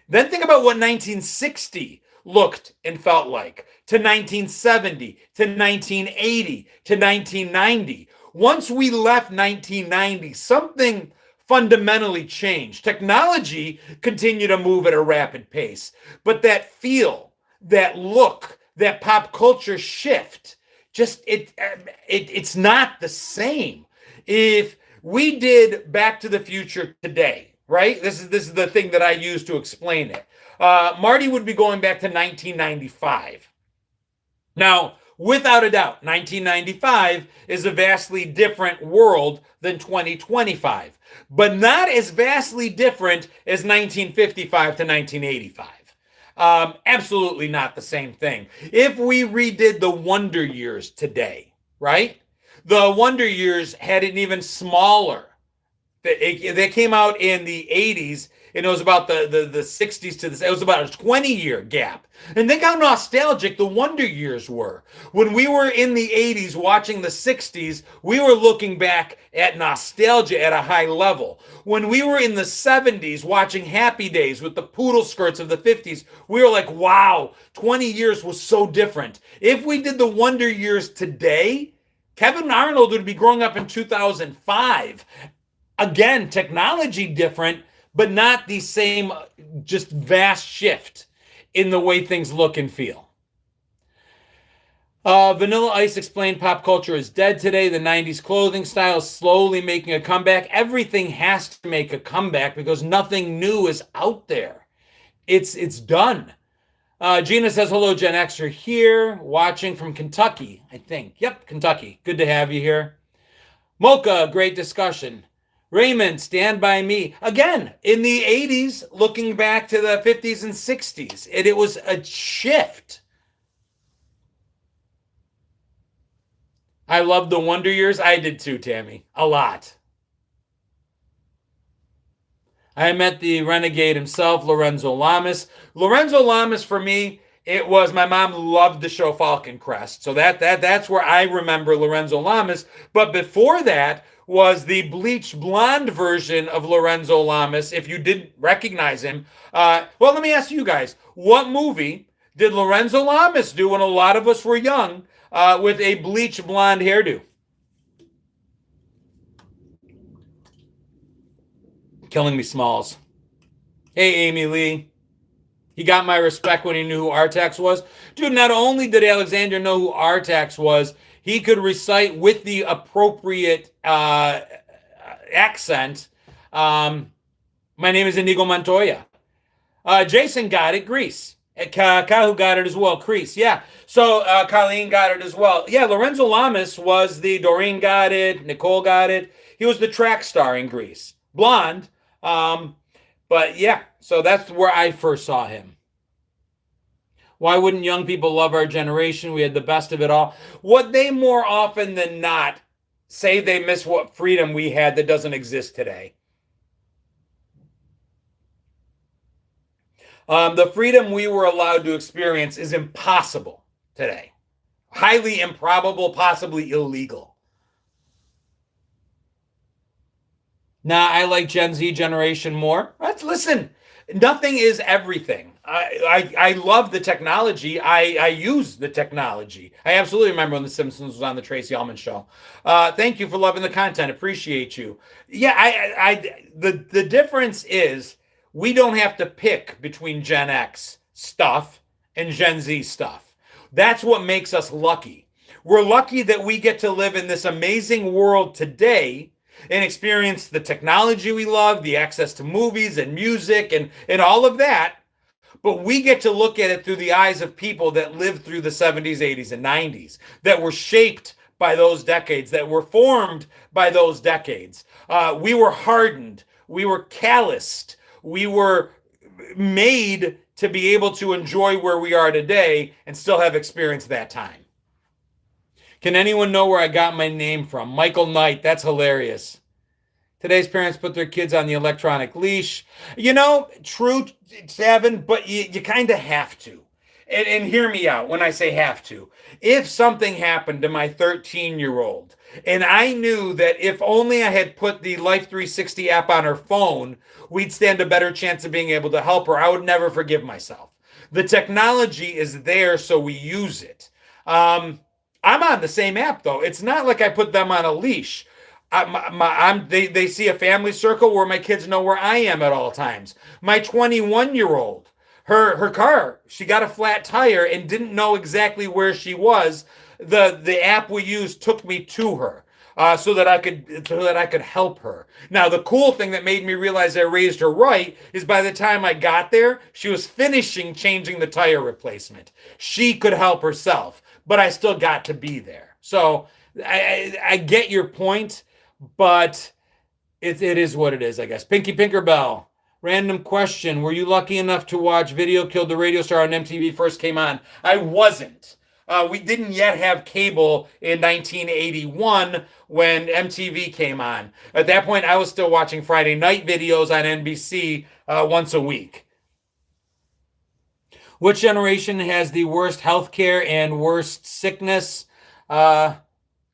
Then think about what 1960 looked and felt like, to 1970, to 1980, to 1990. Once we left 1990, something fundamentally changed. Technology continued to move at a rapid pace, but that feel, that look, that pop culture shift, just it's not the same. If we did Back to the Future today, right? This is the thing that I use to explain it. Marty would be going back to 1995. Now, without a doubt, 1995 is a vastly different world than 2025, but not as vastly different as 1955 to 1985. Absolutely not the same thing. If we redid the Wonder Years today, right? The Wonder Years had an even smaller. They came out in the 80s, and it was about the 60s to it was about a 20-year gap. And think how nostalgic the Wonder Years were. When we were in the 80s watching the 60s, we were looking back at nostalgia at a high level. When we were in the 70s watching Happy Days with the poodle skirts of the 50s, we were like, wow, 20 years was so different. If we did the Wonder Years today, Kevin Arnold would be growing up in 2005. Again, technology different, but not the same just vast shift in the way things look and feel. Vanilla Ice explained pop culture is dead today. The 90s clothing style is slowly making a comeback. Everything has to make a comeback because nothing new is out there. It's done. Gina says, hello, Gen Xer here, watching from Kentucky, I think. Yep, Kentucky. Good to have you here. Mocha, great discussion. Raymond, Stand By Me. Again, in the 80s, looking back to the 50s and 60s, it was a shift. I love the Wonder Years. I did too, Tammy. A lot. I met the renegade himself, Lorenzo Lamas. Lorenzo Lamas, for me, it was, my mom loved the show Falcon Crest. So that's where I remember Lorenzo Lamas. But before that, was the bleached blonde version of Lorenzo Lamas, if you didn't recognize him. Well, let me ask you guys, what movie did Lorenzo Lamas do when a lot of us were young with a bleached blonde hairdo? Killing Me Smalls. Hey, Amy Lee. He got my respect when he knew who Artax was. Dude, not only did Alexander know who Artax was, he could recite with the appropriate accent, my name is Inigo Montoya. Jason got it, Greece. Kahu got it as well, Greece. Yeah. So Colleen got it as well. Yeah, Lorenzo Lamas was Doreen got it, Nicole got it. He was the track star in Greece. Blonde. But yeah, so that's where I first saw him. Why wouldn't young people love our generation? We had the best of it all. What they more often than not say they miss what freedom we had that doesn't exist today. The freedom we were allowed to experience is impossible today. Highly improbable, possibly illegal. Nah, I like Gen Z generation more. Listen, nothing is everything. I love the technology. I use the technology. I absolutely remember when The Simpsons was on the Tracy Ullman show. Thank you for loving the content. Appreciate you. Yeah, the difference is we don't have to pick between Gen X stuff and Gen Z stuff. That's what makes us lucky. We're lucky that we get to live in this amazing world today and experience the technology we love, the access to movies and music and all of that. But we get to look at it through the eyes of people that lived through the 70s, 80s, and 90s, that were shaped by those decades, that were formed by those decades. We were hardened. We were calloused. We were made to be able to enjoy where we are today and still have experienced that time. Can anyone know where I got my name from? Michael Knight. That's hilarious. Today's parents put their kids on the electronic leash. You know, true, Savin, but you kind of have to. And hear me out when I say have to. If something happened to my 13-year-old, and I knew that if only I had put the Life 360 app on her phone, we'd stand a better chance of being able to help her, I would never forgive myself. The technology is there, so we use it. I'm on the same app, though. It's not like I put them on a leash. They see a family circle where my kids know where I am at all times. My 21-year-old, her car, she got a flat tire and didn't know exactly where she was. The app we used took me to her so that I could help her. Now, the cool thing that made me realize I raised her right is by the time I got there, she was finishing changing the tire replacement. She could help herself, but I still got to be there. So I get your point, but it is what it is, I guess. Pinky Pinkerbell, random question. Were you lucky enough to watch Video Killed the Radio Star on MTV first came on? I wasn't. We didn't yet have cable in 1981 when MTV came on. At that point, I was still watching Friday night videos on NBC once a week. Which generation has the worst healthcare and worst sickness?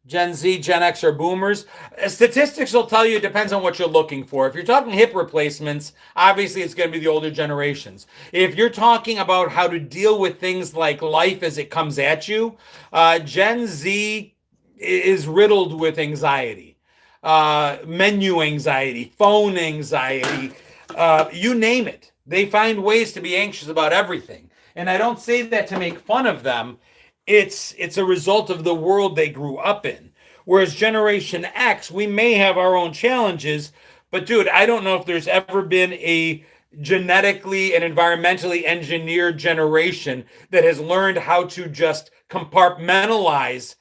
Gen Z, Gen X, or boomers? Statistics will tell you it depends on what you're looking for. If you're talking hip replacements, obviously it's going to be the older generations. If you're talking about how to deal with things like life as it comes at you, Gen Z is riddled with anxiety, menu anxiety, phone anxiety, you name it. They find ways to be anxious about everything. And I don't say that to make fun of them. It's a result of the world they grew up in. Whereas Generation X, we may have our own challenges, but dude, I don't know if there's ever been a genetically and environmentally engineered generation that has learned how to just compartmentalize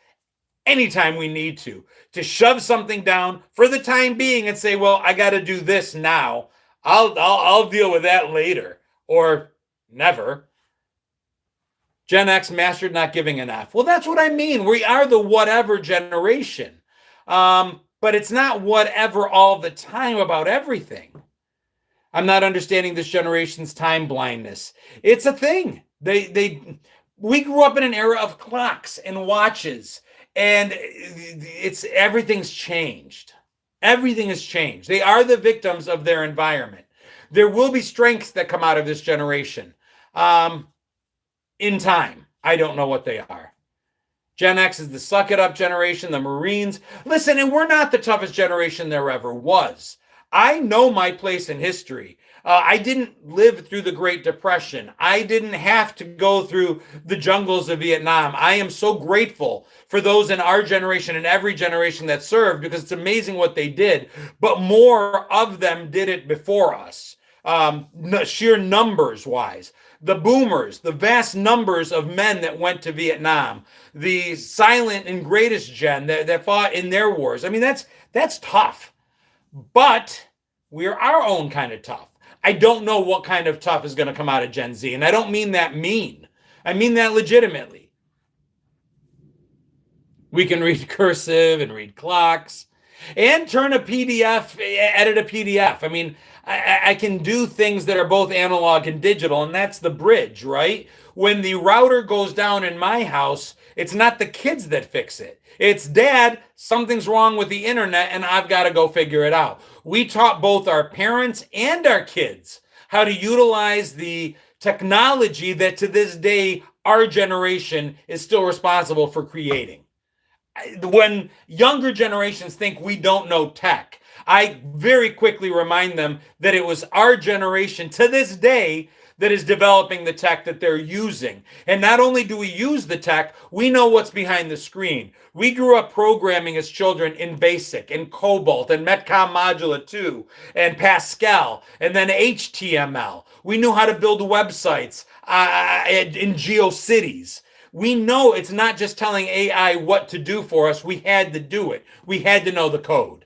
anytime we need to shove something down for the time being and say, well, I got to do this now. I'll deal with that later or never. Gen X mastered not giving an F. Well, that's what I mean. We are the whatever generation. But it's not whatever all the time about everything. I'm not understanding this generation's time blindness. It's a thing. We grew up in an era of clocks and watches, and everything's changed. Everything has changed. They are the victims of their environment. There will be strengths that come out of this generation in time. I don't know what they are. Gen X is the suck it up generation, the Marines. Listen, and we're not the toughest generation there ever was. I know my place in history. I didn't live through the Great Depression. I didn't have to go through the jungles of Vietnam. I am so grateful for those in our generation and every generation that served, because it's amazing what they did. But more of them did it before us, sheer numbers wise. The boomers, the vast numbers of men that went to Vietnam, the silent and greatest gen that fought in their wars. I mean, that's tough. But we're our own kind of tough. I don't know what kind of tough is going to come out of Gen Z. And I don't mean that mean. I mean that legitimately. We can read cursive and read clocks and turn a PDF, edit a PDF. I mean, I can do things that are both analog and digital, and that's the bridge, right? When the router goes down in my house, it's not the kids that fix it. It's Dad, something's wrong with the internet, and I've got to go figure it out. We taught both our parents and our kids how to utilize the technology that to this day, our generation is still responsible for creating. When younger generations think we don't know tech, I very quickly remind them that it was our generation to this day that is developing the tech that they're using. And not only do we use the tech, we know what's behind the screen. We grew up programming as children in BASIC and COBOL and Metcom Modula 2 and Pascal and then HTML. We knew how to build websites in GeoCities. We know it's not just telling AI what to do for us. We had to do it. We had to know the code.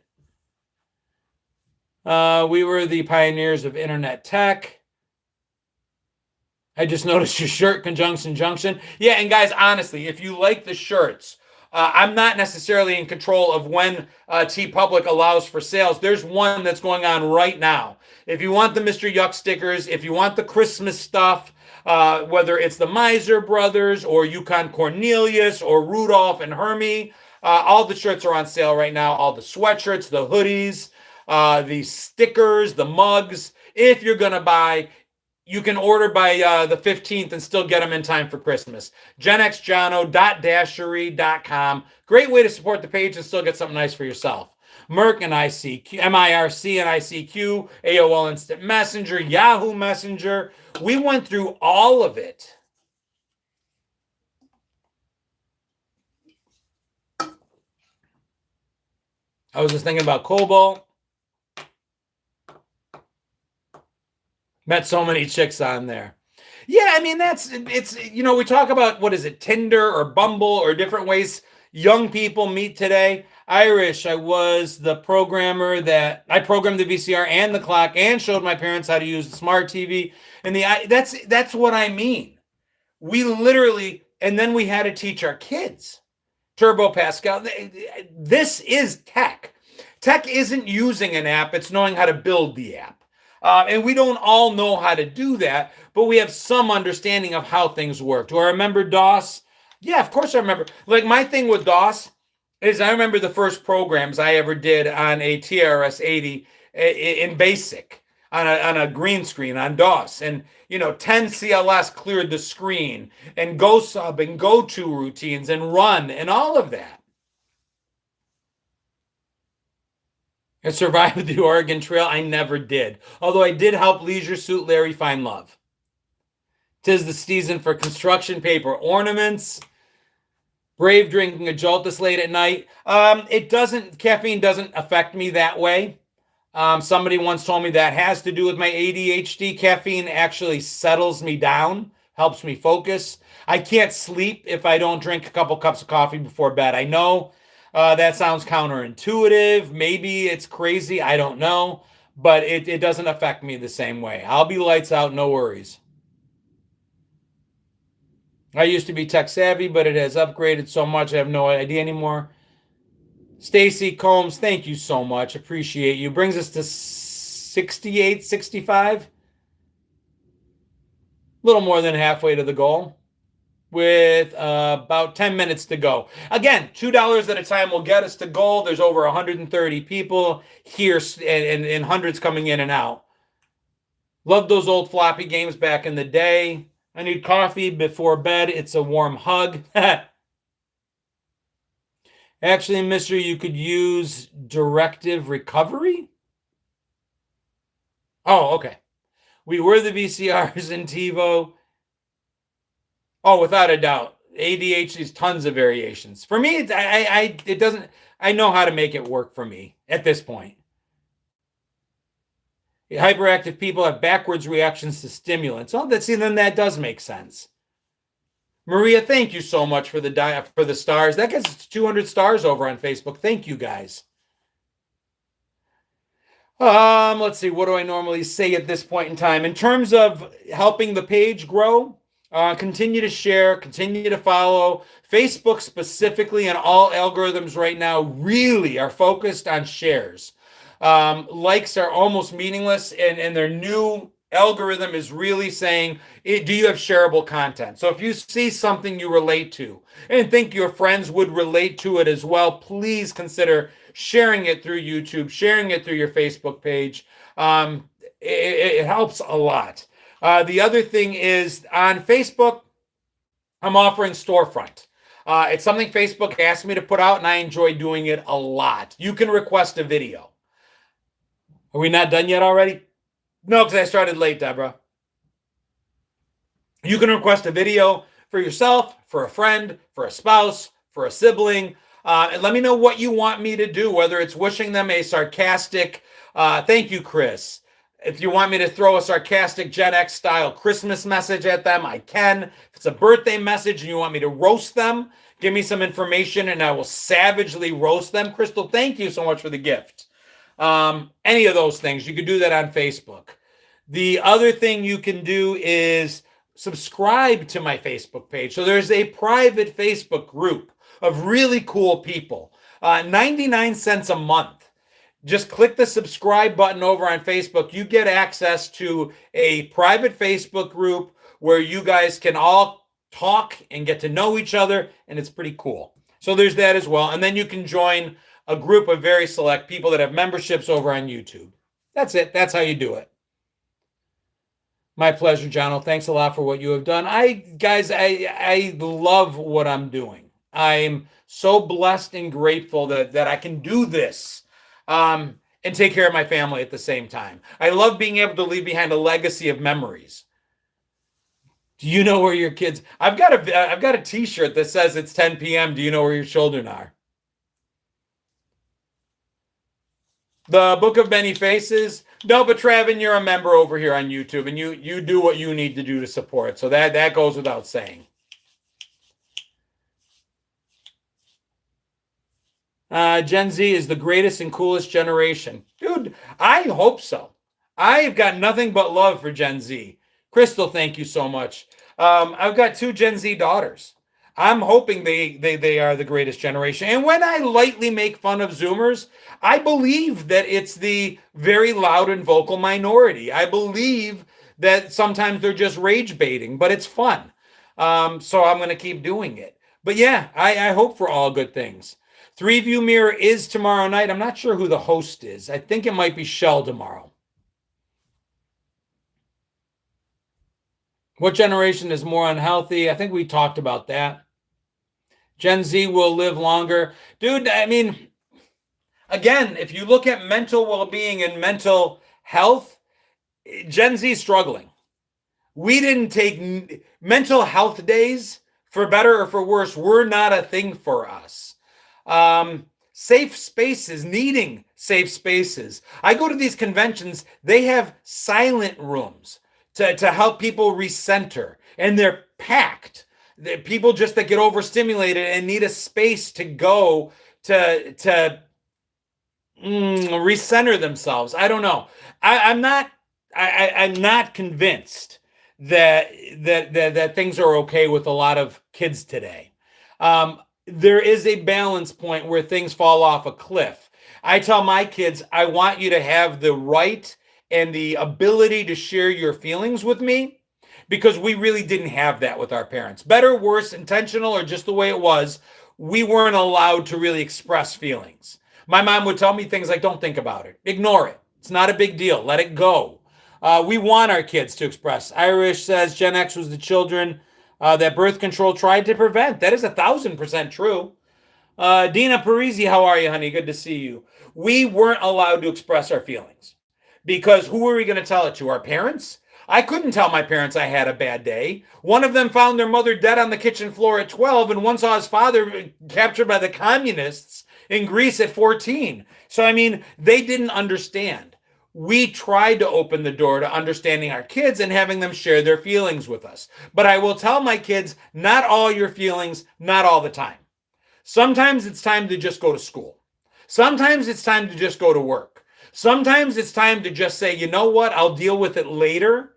We were the pioneers of internet tech. I just noticed your shirt, Conjunction Junction. Yeah, and guys, honestly, if you like the shirts, I'm not necessarily in control of when TeePublic allows for sales. There's one that's going on right now. If you want the Mr. Yuck stickers, if you want the Christmas stuff, whether it's the Miser Brothers or Yukon Cornelius or Rudolph and Hermie, all the shirts are on sale right now. All the sweatshirts, the hoodies, the stickers, the mugs. If you're going to buy, you can order by the 15th and still get them in time for Christmas. genxjono.dashery.com. Great way to support the page and still get something nice for yourself. Mirk and ICQ, MIRC and ICQ, AOL Instant Messenger, Yahoo Messenger. We went through all of it. I was just thinking about Cobalt. Met so many chicks on there. Yeah, I mean, it's, you know, we talk about, what is it, Tinder or Bumble or different ways young people meet today. Irish, I was the programmer that, I programmed the VCR and the clock and showed my parents how to use the smart TV. And that's what I mean. We literally, and then we had to teach our kids. Turbo Pascal, this is tech. Tech isn't using an app, it's knowing how to build the app. And we don't all know how to do that, but we have some understanding of how things work. Do I remember DOS? Yeah, of course I remember. Like, my thing with DOS is I remember the first programs I ever did on a TRS-80 in BASIC, on a green screen on DOS. And, you know, 10 CLS cleared the screen, and go sub and go to routines and run and all of that. I survived the Oregon Trail. I never did. Although I did help Leisure Suit Larry find love. 'Tis the season for construction paper ornaments. Brave drinking a Joltis late at night. Caffeine doesn't affect me that way. Somebody once told me that has to do with my ADHD. Caffeine actually settles me down, helps me focus. I can't sleep if I don't drink a couple cups of coffee before bed. I know that sounds counterintuitive. Maybe it's crazy. I don't know. But it doesn't affect me the same way. I'll be lights out, no worries. I used to be tech savvy, but it has upgraded so much I have no idea anymore. Stacy Combs, thank you so much. Appreciate you. Brings us to 68, 65. A little more than halfway to the goal. with about 10 minutes to go. Again, $2 at a time will get us to goal. There's over 130 people here and hundreds coming in and out. Love those old floppy games back in the day. I need coffee before bed. It's a warm hug. Actually, mister, you could use directive recovery. Oh, okay. We were the VCRs in TiVo. Oh, without a doubt. ADHD's tons of variations. For me, it doesn't, I know how to make it work for me at this point. Hyperactive people have backwards reactions to stimulants. Oh, then that does make sense. Maria, thank you so much for the stars. That gets us 200 stars over on Facebook. Thank you guys. Let's see. What do I normally say at this point in time? In terms of helping the page grow, continue to share, continue to follow. Facebook specifically and all algorithms right now really are focused on shares. Likes are almost meaningless, and their new algorithm is really saying, do you have shareable content? So if you see something you relate to and think your friends would relate to it as well, please consider sharing it through YouTube, sharing it through your Facebook page. It helps a lot. The other thing is on Facebook, I'm offering Storefront. It's something Facebook asked me to put out, and I enjoy doing it a lot. You can request a video. Are we not done yet already? No, because I started late, Deborah. You can request a video for yourself, for a friend, for a spouse, for a sibling. And let me know what you want me to do, whether it's wishing them a sarcastic, thank you, Chris. If you want me to throw a sarcastic GenX style Christmas message at them, I can. If it's a birthday message and you want me to roast them, give me some information and I will savagely roast them. Crystal, thank you so much for the gift. Any of those things, you can do that on Facebook. The other thing you can do is subscribe to my Facebook page. So there's a private Facebook group of really cool people, 99 cents a month. Just click the subscribe button over on Facebook. You get access to a private Facebook group where you guys can all talk and get to know each other, and it's pretty cool. So there's that as well. And then you can join a group of very select people that have memberships over on YouTube. That's it. That's how you do it. My pleasure, Jono. Thanks a lot for what you have done. I love what I'm doing. I'm so blessed and grateful that I can do this and take care of my family at the same time. I love being able to leave behind a legacy of memories. Do you know where your kids? I've got a T-shirt that says it's 10 p.m. Do you know where your children are? The Book of Many Faces. No, but Travin, you're a member over here on YouTube, and you do what you need to do to support. So that goes without saying. Gen Z is the greatest and coolest generation. Dude, I hope so. I've got nothing but love for Gen Z. Crystal, thank you so much. I've got 2 Gen Z daughters. I'm hoping they are the greatest generation. And when I lightly make fun of Zoomers, I believe that it's the very loud and vocal minority. I believe that sometimes they're just rage baiting, but it's fun. So I'm going to keep doing it. But yeah, I hope for all good things. 3View Mirror is tomorrow night. I'm not sure who the host is. I think it might be Shell tomorrow. What generation is more unhealthy? I think we talked about that. Gen Z will live longer. Dude, I mean, again, if you look at mental well-being and mental health, Gen Z is struggling. We didn't take mental health days, for better or for worse, were not a thing for us. Safe spaces, needing safe spaces. I go to these conventions, they have silent rooms to help people recenter, and they're packed. The people just that get overstimulated and need a space to go to recenter themselves. I don't know. I'm not convinced that things are okay with a lot of kids today. There is a balance point where things fall off a cliff. I tell my kids, I want you to have the right and the ability to share your feelings with me, because we really didn't have that with our parents. Better, worse, intentional, or just the way it was, we weren't allowed to really express feelings. My mom would tell me things like, don't think about it, ignore it. It's not a big deal, let it go. We want our kids to express. Irish says Gen X was the children that birth control tried to prevent. That is 1,000% true. Dina Parisi, how are you, honey? Good to see you. We weren't allowed to express our feelings because who were we going to tell it to? Our parents? I couldn't tell my parents I had a bad day. One of them found their mother dead on the kitchen floor at 12, and one saw his father captured by the communists in Greece at 14. So, I mean, they didn't understand. We tried to open the door to understanding our kids and having them share their feelings with us. But I will tell my kids, not all your feelings, not all the time. Sometimes it's time to just go to school. Sometimes it's time to just go to work. Sometimes it's time to just say, you know what, I'll deal with it later.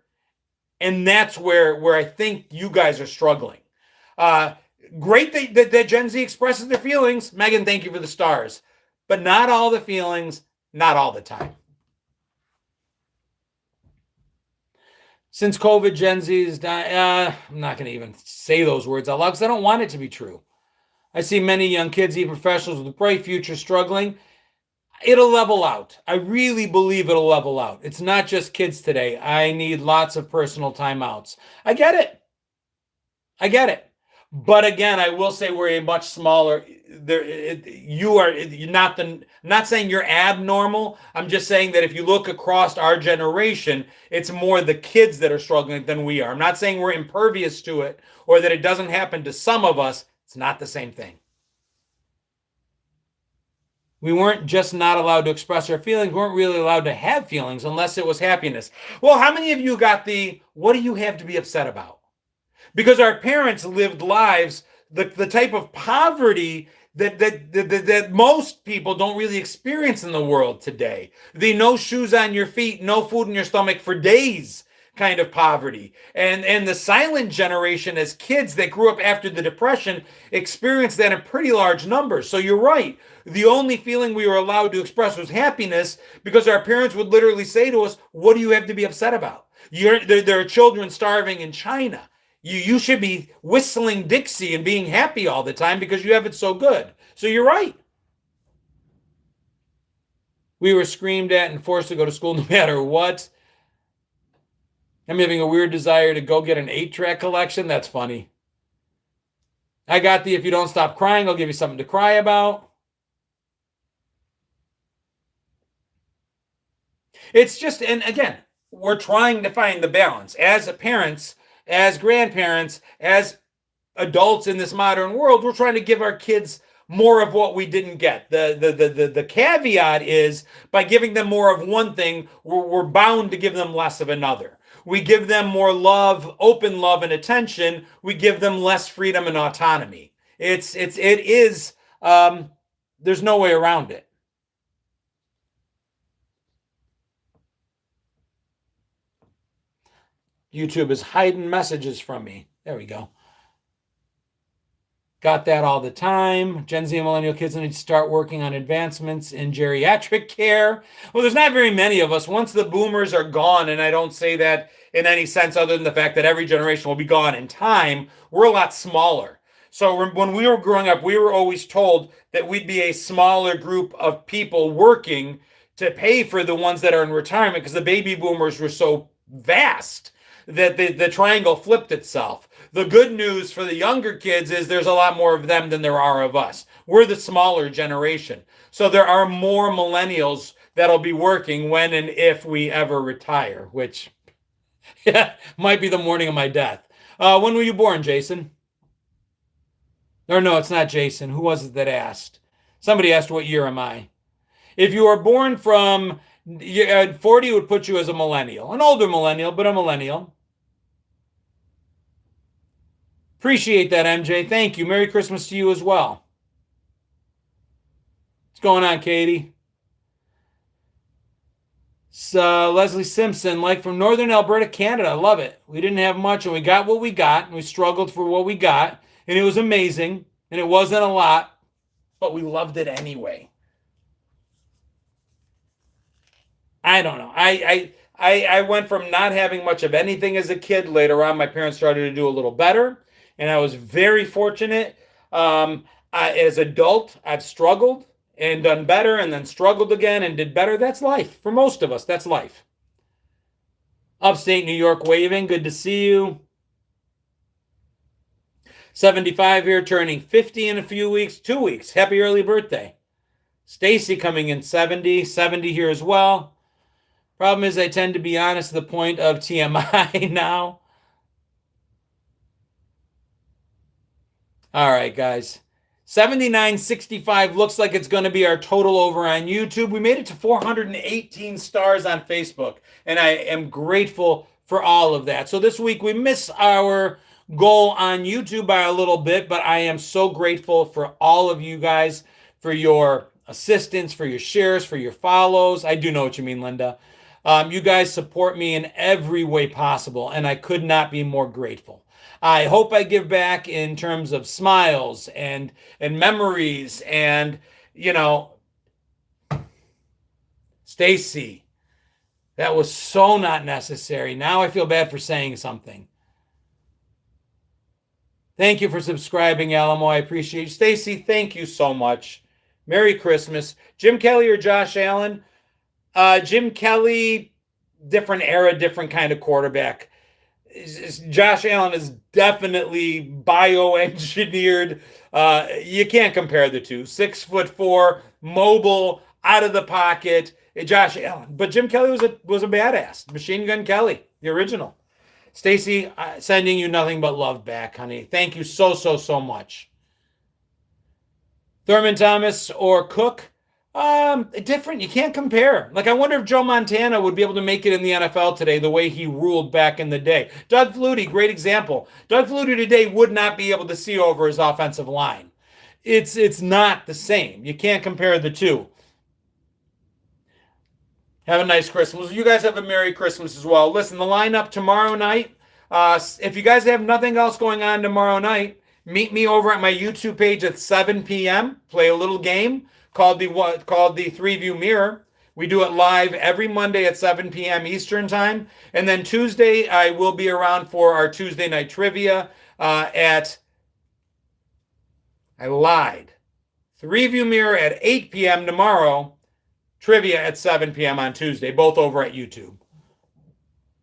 And that's where I think you guys are struggling. Great that Gen Z expresses their feelings. Megan, thank you for the stars. But not all the feelings, not all the time. Since COVID, Gen Z is dying. I'm not going to even say those words out loud because I don't want it to be true. I see many young kids, even professionals with a bright future, struggling. It'll level out. I really believe it'll level out. It's not just kids today. I need lots of personal timeouts. I get it. But again, I will say we're a much smaller. You're not saying you're abnormal. I'm just saying that if you look across our generation, it's more the kids that are struggling than we are. I'm not saying we're impervious to it or that it doesn't happen to some of us. It's not the same thing. We weren't just not allowed to express our feelings. We weren't really allowed to have feelings unless it was happiness. Well, how many of you got what do you have to be upset about? Because our parents lived lives, the type of poverty that most people don't really experience in the world today. The no shoes on your feet, no food in your stomach for days kind of poverty. And the silent generation as kids that grew up after the Depression experienced that in pretty large numbers. So you're right. The only feeling we were allowed to express was happiness because our parents would literally say to us, what do you have to be upset about? There are children starving in China. You should be whistling Dixie and being happy all the time because you have it so good. So you're right. We were screamed at and forced to go to school no matter what. I'm having a weird desire to go get an 8-track collection. That's funny. I got if you don't stop crying, I'll give you something to cry about. It's just, and again, we're trying to find the balance. As parents, as grandparents, as adults in this modern world, we're trying to give our kids more of what we didn't get. The caveat is by giving them more of one thing, we're bound to give them less of another. We give them more love, open love and attention. We give them less freedom and autonomy. It is, there's no way around it. YouTube is hiding messages from me. There we go. Got that all the time. Gen Z and millennial kids need to start working on advancements in geriatric care. Well, there's not very many of us. Once the boomers are gone, and I don't say that in any sense other than the fact that every generation will be gone in time, we're a lot smaller. So when we were growing up, we were always told that we'd be a smaller group of people working to pay for the ones that are in retirement because the baby boomers were so vast that the triangle flipped itself. The good news for the younger kids is there's a lot more of them than there are of us. We're the smaller generation. So there are more millennials that'll be working when and if we ever retire, which might be the morning of my death. When were you born, Jason? Or no, it's not Jason. Who was it that asked? Somebody asked, what year am I? If you were born from 40 would put you as a millennial. An older millennial, but a millennial. Appreciate that, MJ. Thank you. Merry Christmas to you as well. What's going on, Katie? Leslie Simpson, like from Northern Alberta, Canada. I love it. We didn't have much, and we got what we got, and we struggled for what we got, and it was amazing, and it wasn't a lot, but we loved it anyway. I don't know. I went from not having much of anything as a kid. Later on, my parents started to do a little better, and I was very fortunate. As adult, I've struggled and done better, and then struggled again and did better. That's life for most of us. That's life. Upstate New York waving. Good to see you. 75 here, turning 50 in a few weeks. 2 weeks. Happy early birthday. Stacy coming in 70. 70 here as well. Problem is I tend to be honest to the point of TMI now. All right, guys. 79.65 looks like it's going to be our total over on YouTube. We made it to 418 stars on Facebook, and I am grateful for all of that. So this week we miss our goal on YouTube by a little bit, but I am so grateful for all of you guys, for your assistance, for your shares, for your follows. I do know what you mean, Linda. You guys support me in every way possible, and I could not be more grateful. I hope I give back in terms of smiles and memories and, Stacy, that was so not necessary. Now I feel bad for saying something. Thank you for subscribing, Alamo. I appreciate you. Stacy, thank you so much. Merry Christmas. Jim Kelly or Josh Allen? Jim Kelly, different era, different kind of quarterback. Josh Allen is definitely bioengineered. You can't compare the two. 6'4", mobile, out of the pocket. Josh Allen, but Jim Kelly was a badass. Machine Gun Kelly, the original. Stacy, sending you nothing but love back, honey. Thank you so much. Thurman Thomas or Cook? Different. You can't compare. Like, I wonder if Joe Montana would be able to make it in the NFL today the way he ruled back in the day. Doug Flutie, great example. Doug Flutie today would not be able to see over his offensive line. It's not the same. You can't compare the two. Have a nice Christmas. You guys have a Merry Christmas as well. Listen, the lineup tomorrow night. If you guys have nothing else going on tomorrow night, meet me over at my YouTube page at 7 p.m. Play a little game called the Three View Mirror. We do it live every Monday at 7 p.m. Eastern time. And then Tuesday, I will be around for our Tuesday night trivia I lied. Three View Mirror at 8 p.m. tomorrow. Trivia at 7 p.m. on Tuesday, both over at YouTube.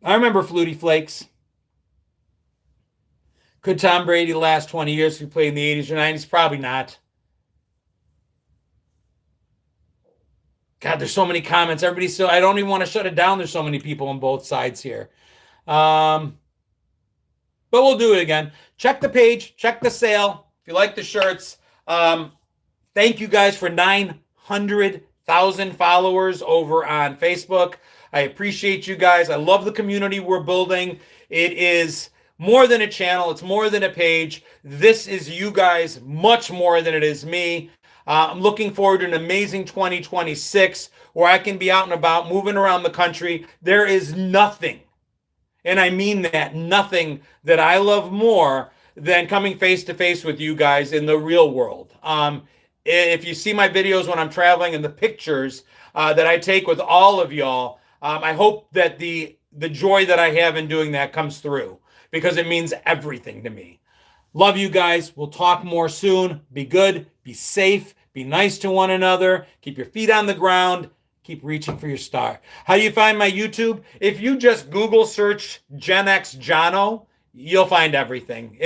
I remember Flutie Flakes. Could Tom Brady last 20 years if he played in the 80s or 90s? Probably not. God, there's so many comments. Everybody's so, I don't even want to shut it down. There's so many people on both sides here. But we'll do it again. Check the page. Check the sale. If you like the shirts. Thank you guys for 900,000 followers over on Facebook. I appreciate you guys. I love the community we're building. It is more than a channel. It's more than a page. This is you guys much more than it is me. I'm looking forward to an amazing 2026 where I can be out and about, moving around the country. There is nothing, and I mean that, nothing that I love more than coming face to face with you guys in the real world. If you see my videos when I'm traveling and the pictures that I take with all of y'all, I hope that the joy that I have in doing that comes through, because it means everything to me. Love you guys. We'll talk more soon. Be good. Be safe. Be nice to one another. Keep your feet on the ground. Keep reaching for your star. How do you find my YouTube? If you just Google search GenX Jono, you'll find everything.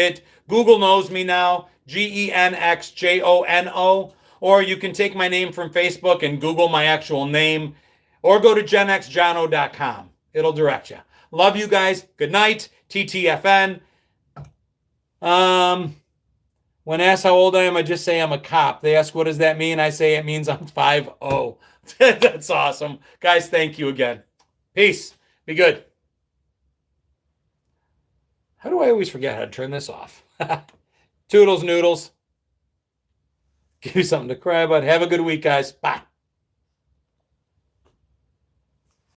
Google knows me now. GenXJono. Or you can take my name from Facebook and Google my actual name. Or go to genxjono.com. It'll direct you. Love you guys. Good night. TTFN. When asked how old I am, I just say I'm a cop. They ask, what does that mean? I say it means I'm 5'0". That's awesome. Guys, thank you again. Peace. Be good. How do I always forget how to turn this off? Toodles noodles. Give you something to cry about. Have a good week, guys. Bye.